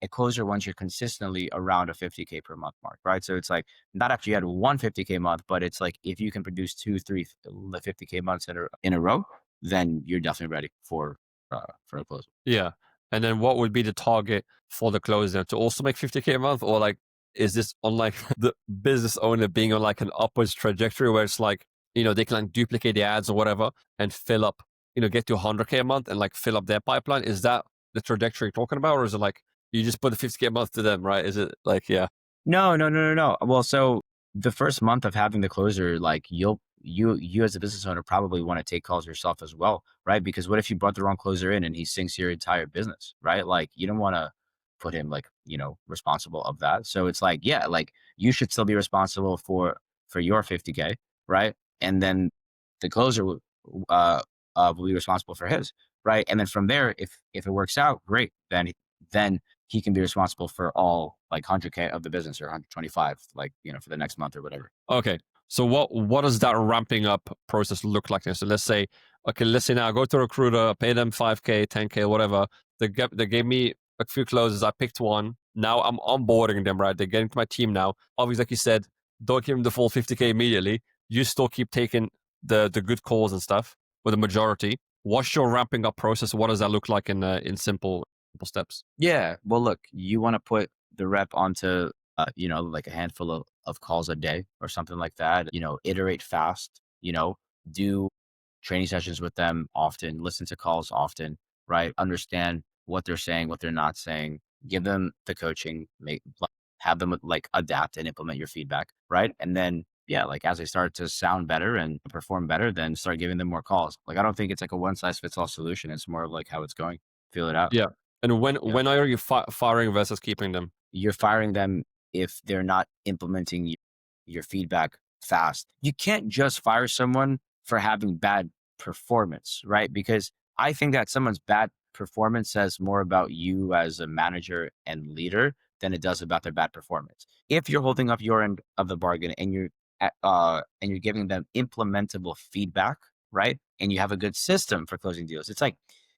a closer once you're consistently around a 50K per month mark, right? So it's like not after you had one 50K month, but it's like if you can produce 50K months in a row, then you're definitely ready for a closer. Yeah. And then what would be the target for the closer to also make 50K a month? Or like, is this on like the business owner being on like an upwards trajectory where it's like, they can like duplicate the ads or whatever and fill up, get to 100K a month and like fill up their pipeline? Is that the trajectory you're talking about? Or is it like, you just put the 50K a month to them, right? Is it like, yeah. No, no, no, no, no. Well, so the first month of having the closer, like you as a business owner probably want to take calls yourself as well, right? Because what if you brought the wrong closer in and he sinks your entire business, right? Like you don't want to put him like, responsible of that. So it's like, yeah, like you should still be responsible for your 50K, right? And then the closer will be responsible for his, right? And then from there, if it works out, great. Then he can be responsible for all like 100K of the business or 125, like, for the next month or whatever. Okay. So what does that ramping up process look like? So let's say now I go to a recruiter, pay them 5K, 10K, whatever. They gave me a few closes. I picked one. Now I'm onboarding them, right? They're getting to my team now. Obviously, like you said, don't give them the full 50K immediately. You still keep taking the good calls and stuff with the majority. What's your ramping up process? What does that look like in simple steps? Yeah. Well, look, you want to put the rep onto, like a handful of calls a day or something like that. Iterate fast, do training sessions with them often, listen to calls often, right? Understand what they're saying, what they're not saying, give them the coaching, have them like adapt and implement your feedback, right? And then, yeah, like as they start to sound better and perform better, then start giving them more calls. Like, I don't think it's like a one size fits all solution. It's more of like how it's going, feel it out. Yeah. And when Yeah. when are you firing versus keeping them? You're firing them if they're not implementing your feedback fast. You can't just fire someone for having bad performance, right? Because I think that someone's bad performance says more about you as a manager and leader than it does about their bad performance. If you're holding up your end of the bargain and you're giving them implementable feedback, right? And you have a good system for closing deals. It's like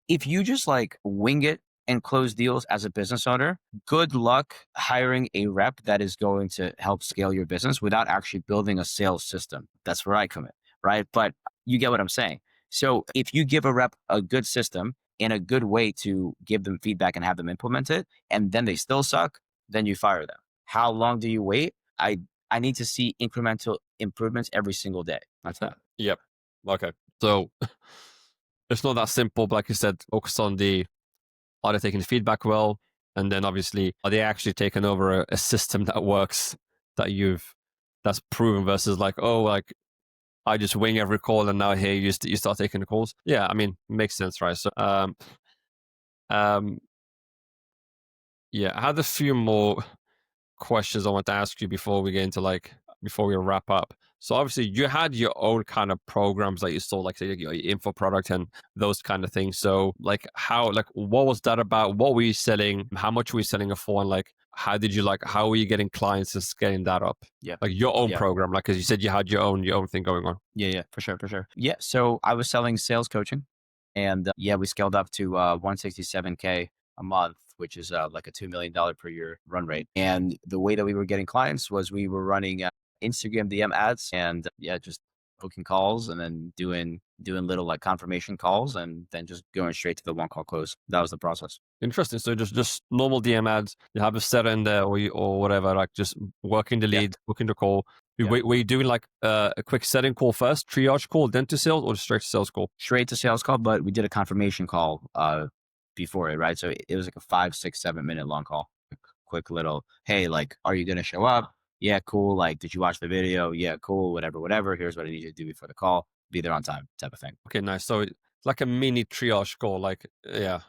if you just like wing it and close deals as a business owner, good luck hiring a rep that is going to help scale your business without actually building a sales system. That's where I come in, right? But you get what I'm saying. So if you give a rep a good system and a good way to give them feedback and have them implement it, and then they still suck, then you fire them. How long do you wait? I need to see incremental improvements every single day. That's that. Yep. Okay. So it's not that simple, but like you said, focus on are they taking the feedback well? And then obviously, are they actually taking over a system that works that's proven versus like, oh, like I just wing every call and now here you start taking the calls. Yeah, I mean, makes sense, right? So, um, yeah, I had a few more questions I want to ask you before we get into before we wrap up. So obviously you had your own kind of programs that you sold, like say your info product and those kind of things. So like what was that about? What were you selling? How much were you selling it for? And like how were you getting clients and scaling that up? Yeah. Like your own Yeah. program, like, cause you said you had your own thing going on. Yeah, for sure. Yeah, so I was selling sales coaching, and yeah, we scaled up to 167K a month, which is like a $2 million per year run rate. And the way that we were getting clients was we were running Instagram DM ads, and yeah, just booking calls and then doing little like confirmation calls, and then just going straight to the one call close. That was the process. Interesting. So just normal DM ads, you have a setter in there or whatever, like just working the Yeah. lead, booking the call. Yeah. Were you doing like a quick setting call first, triage call, then to sales, or straight to sales call? Straight to sales call, but we did a confirmation call before it, right? So it was like a 5, 6, 7 minute long call. Quick little, hey, like, are you gonna show up? Yeah, cool. Like, did you watch the video? Yeah, cool. Whatever. Here's what I need you to do before the call. Be there on time, type of thing. Okay, nice. So it's like a mini triage call, like Yeah,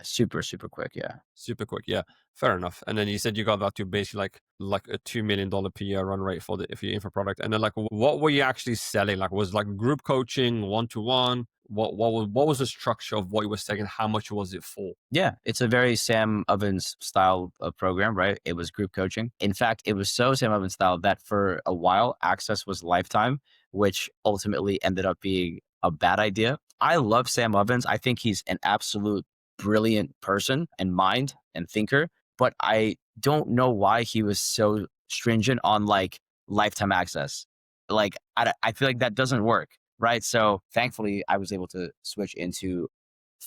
super quick. Yeah. super quick. Yeah, fair enough. And then you said you got that to basically like a $2 million per year run rate for your info product. And then like, what were you actually selling? Like, was it like group coaching, 1-to-1? What was the structure of what you were selling? And how much was it for? Yeah, it's a very Sam Ovens style of program, right? It was group coaching. In fact, it was so Sam Ovens style that for a while, access was lifetime, which ultimately ended up being a bad idea. I love Sam Ovens. I think he's an absolute brilliant person and mind and thinker, but I don't know why he was so stringent on like lifetime access. Like, I feel like that doesn't work, right? So thankfully, I was able to switch into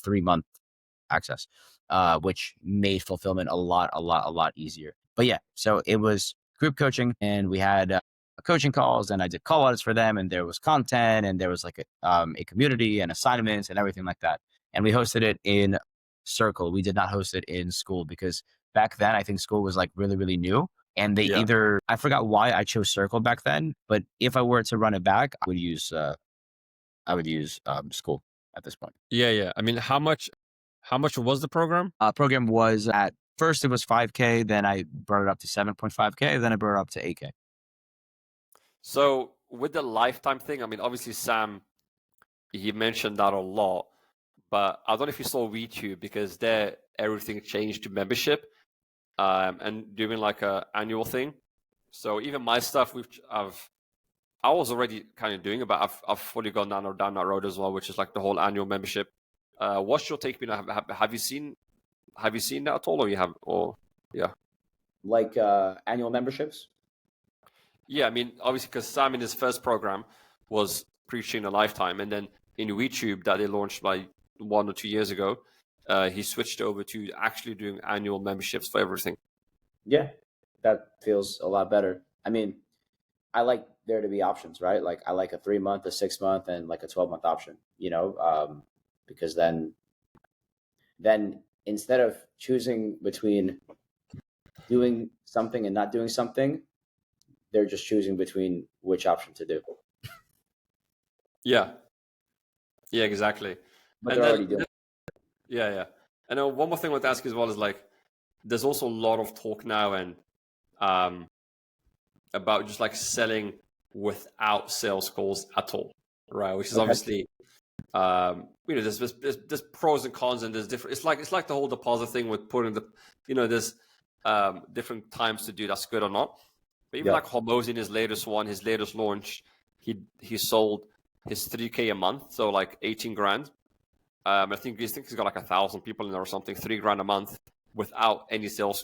3-month access, which made fulfillment a lot easier. But yeah, so it was group coaching, and we had coaching calls, and I did call outs for them, and there was content, and there was like a community and assignments and everything like that. And we hosted it in Circle. We did not host it in School because back then I think School was like really new. And they I forgot why I chose Circle back then, but if I were to run it back, I would use School at this point. Yeah. I mean, how much was the program? Program was at first it was 5K, then I brought it up to 7.5K, then I brought it up to 8K. So with the lifetime thing, I mean, obviously Sam, he mentioned that a lot, but I don't know if you saw YouTube because there everything changed to membership, and doing like a annual thing. So even my stuff, I was already kind of doing it, but I've fully gone down that road as well, which is like the whole annual membership. What's your take been? Have you seen that at all, yeah? Like annual memberships? Yeah, I mean, obviously, because Sam in his first program was preaching a lifetime, and then in YouTube that they launched like 1 or 2 years ago, he switched over to actually doing annual memberships for everything. Yeah, that feels a lot better. I mean, I like there to be options, right? Like I like a 3-month, a 6-month, and like a 12-month option, because then instead of choosing between doing something and not doing something, they're just choosing between which option to do. Yeah, exactly. But they're already doing it. Yeah. And one more thing I want to ask as well is like, there's also a lot of talk now and about just like selling without sales calls at all, right? Which is obviously, there's pros and cons, and there's different. It's like the whole deposit thing with putting there's different times to do that's good or not. But even like Hobos in his latest launch, he sold his 3K a month, so like 18 grand. I think he's got like 1,000 people in there or something, 3 grand a month without any sales,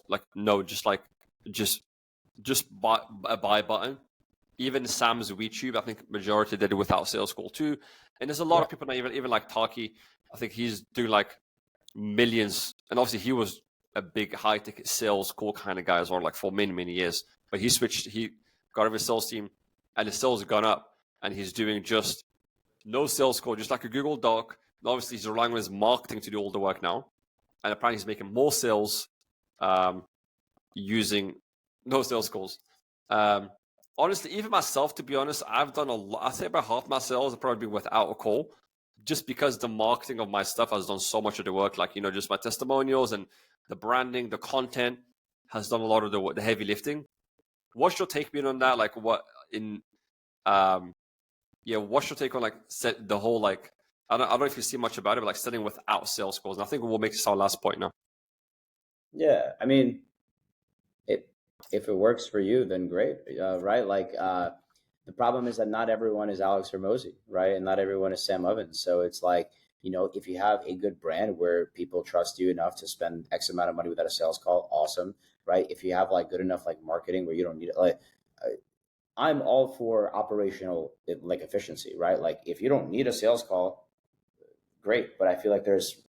just buy a buy button. Even Sam's WeTube, I think majority did it without sales call too. And there's a lot of people now, even like Taki, I think he's doing like millions. And obviously he was a big high ticket sales call kind of guy as well, like for many years. But he got over his sales team, and his sales have gone up, and he's doing just no sales call, just like a Google Doc. And obviously he's relying on his marketing to do all the work now. And apparently he's making more sales using no sales calls. Honestly, even myself, to be honest, I've done a lot. I'd say about half my sales have probably been without a call, just because the marketing of my stuff has done so much of the work. Like, just my testimonials and the branding, the content has done a lot of the heavy lifting. What's your take been on that? Like, Yeah, what's your take on like set the whole like I don't know if you see much about it, but like selling without sales calls. And I think we'll make this our last point now. Yeah, I mean, it if it works for you, then great, right? Like the problem is that not everyone is Alex Hormozy, right? And not everyone is Sam Ovens. So it's like, if you have a good brand where people trust you enough to spend X amount of money without a sales call, awesome, right? If you have like good enough like marketing where you don't need it, like I'm all for operational like efficiency, right? Like if you don't need a sales call, great. But I feel like there's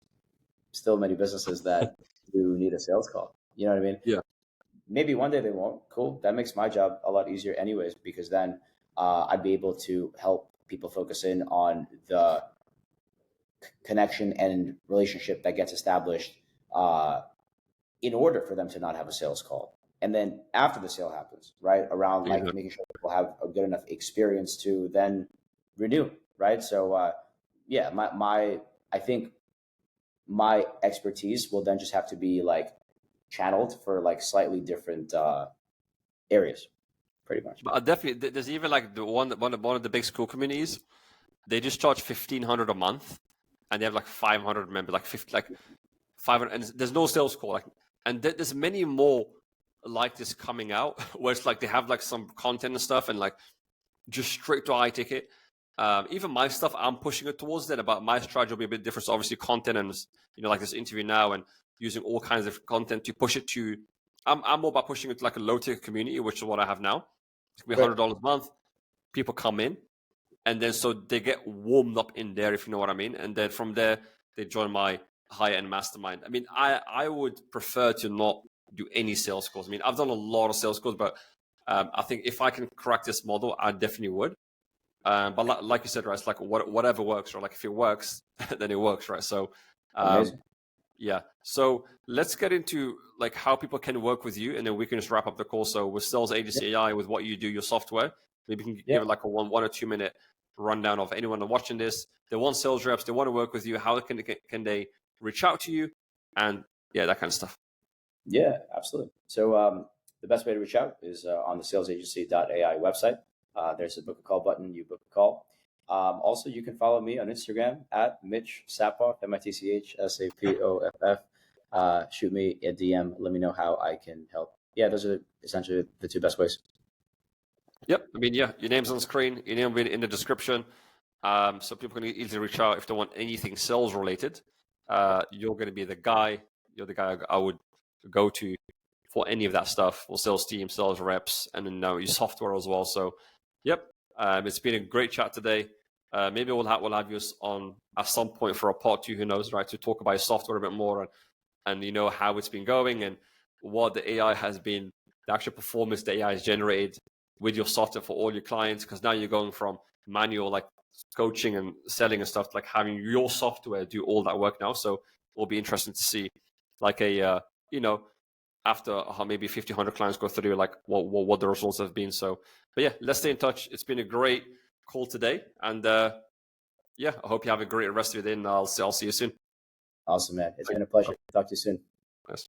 still many businesses that do need a sales call. You know what I mean? Yeah. Maybe one day they won't. Cool. That makes my job a lot easier, anyways, because then I'd be able to help people focus in on the connection and relationship that gets established in order for them to not have a sales call. And then after the sale happens, right, around like Exactly. making sure people have a good enough experience to then renew, right? So yeah, I think my expertise will then just have to be like channeled for like slightly different areas, pretty much. But definitely, there's even like the one of the big school communities. They just charge $1,500 a month, and they have like 500 members, like 50, like 500, and there's no sales call. Like, and there's many more like this coming out, where it's like they have like some content and stuff, and like just straight to high ticket. Even my stuff, I'm pushing it towards that. But my strategy will be a bit different. So obviously, content and like this interview now, and using all kinds of content to push it to. I'm more about pushing it to like a low ticket community, which is what I have now. It's gonna be $100 a month. People come in, and then so they get warmed up in there, if you know what I mean. And then from there, they join my high end mastermind. I mean, I would prefer to not do any sales calls. I mean, I've done a lot of sales calls, but I think if I can crack this model, I definitely would. But like you said, right, it's like whatever works, right? Like if it works, then it works, right? So, Amazing. yeah. So let's get into like how people can work with you, and then we can just wrap up the call. So with Sales Agency AI, with what you do, your software, maybe you can give it like a one or 2 minute rundown of anyone watching this. They want sales reps, they want to work with you. How can they reach out to you, and yeah, that kind of stuff. Yeah, absolutely. So the best way to reach out is on the salesagency.ai website. There's a book a call button. You book a call. Also, you can follow me on Instagram at Mitch Sapoff, MITCHSAPOFF. Shoot me a DM. Let me know how I can help. Yeah, those are essentially the two best ways. Yep. I mean, yeah, your name's on the screen. Your name will be in the description. So people can easily reach out if they want anything sales related. You're going to be the guy. You're the guy I would go to for any of that stuff, for sales team, sales reps, and then now your software as well. So, yep, it's been a great chat today. Maybe we'll have you on at some point for a part 2. Who knows, right? To talk about your software a bit more and how it's been going and what the AI has been, the actual performance the AI has generated with your software for all your clients. Because now you're going from manual like coaching and selling and stuff, like having your software do all that work now. So it'll be interesting to see like a after maybe 50, 100 clients go through, like what the results have been. So, but yeah, let's stay in touch. It's been a great call today. And yeah, I hope you have a great rest of your day, and I'll see you soon. Awesome, man. It's been a pleasure. Talk to you soon. Yes.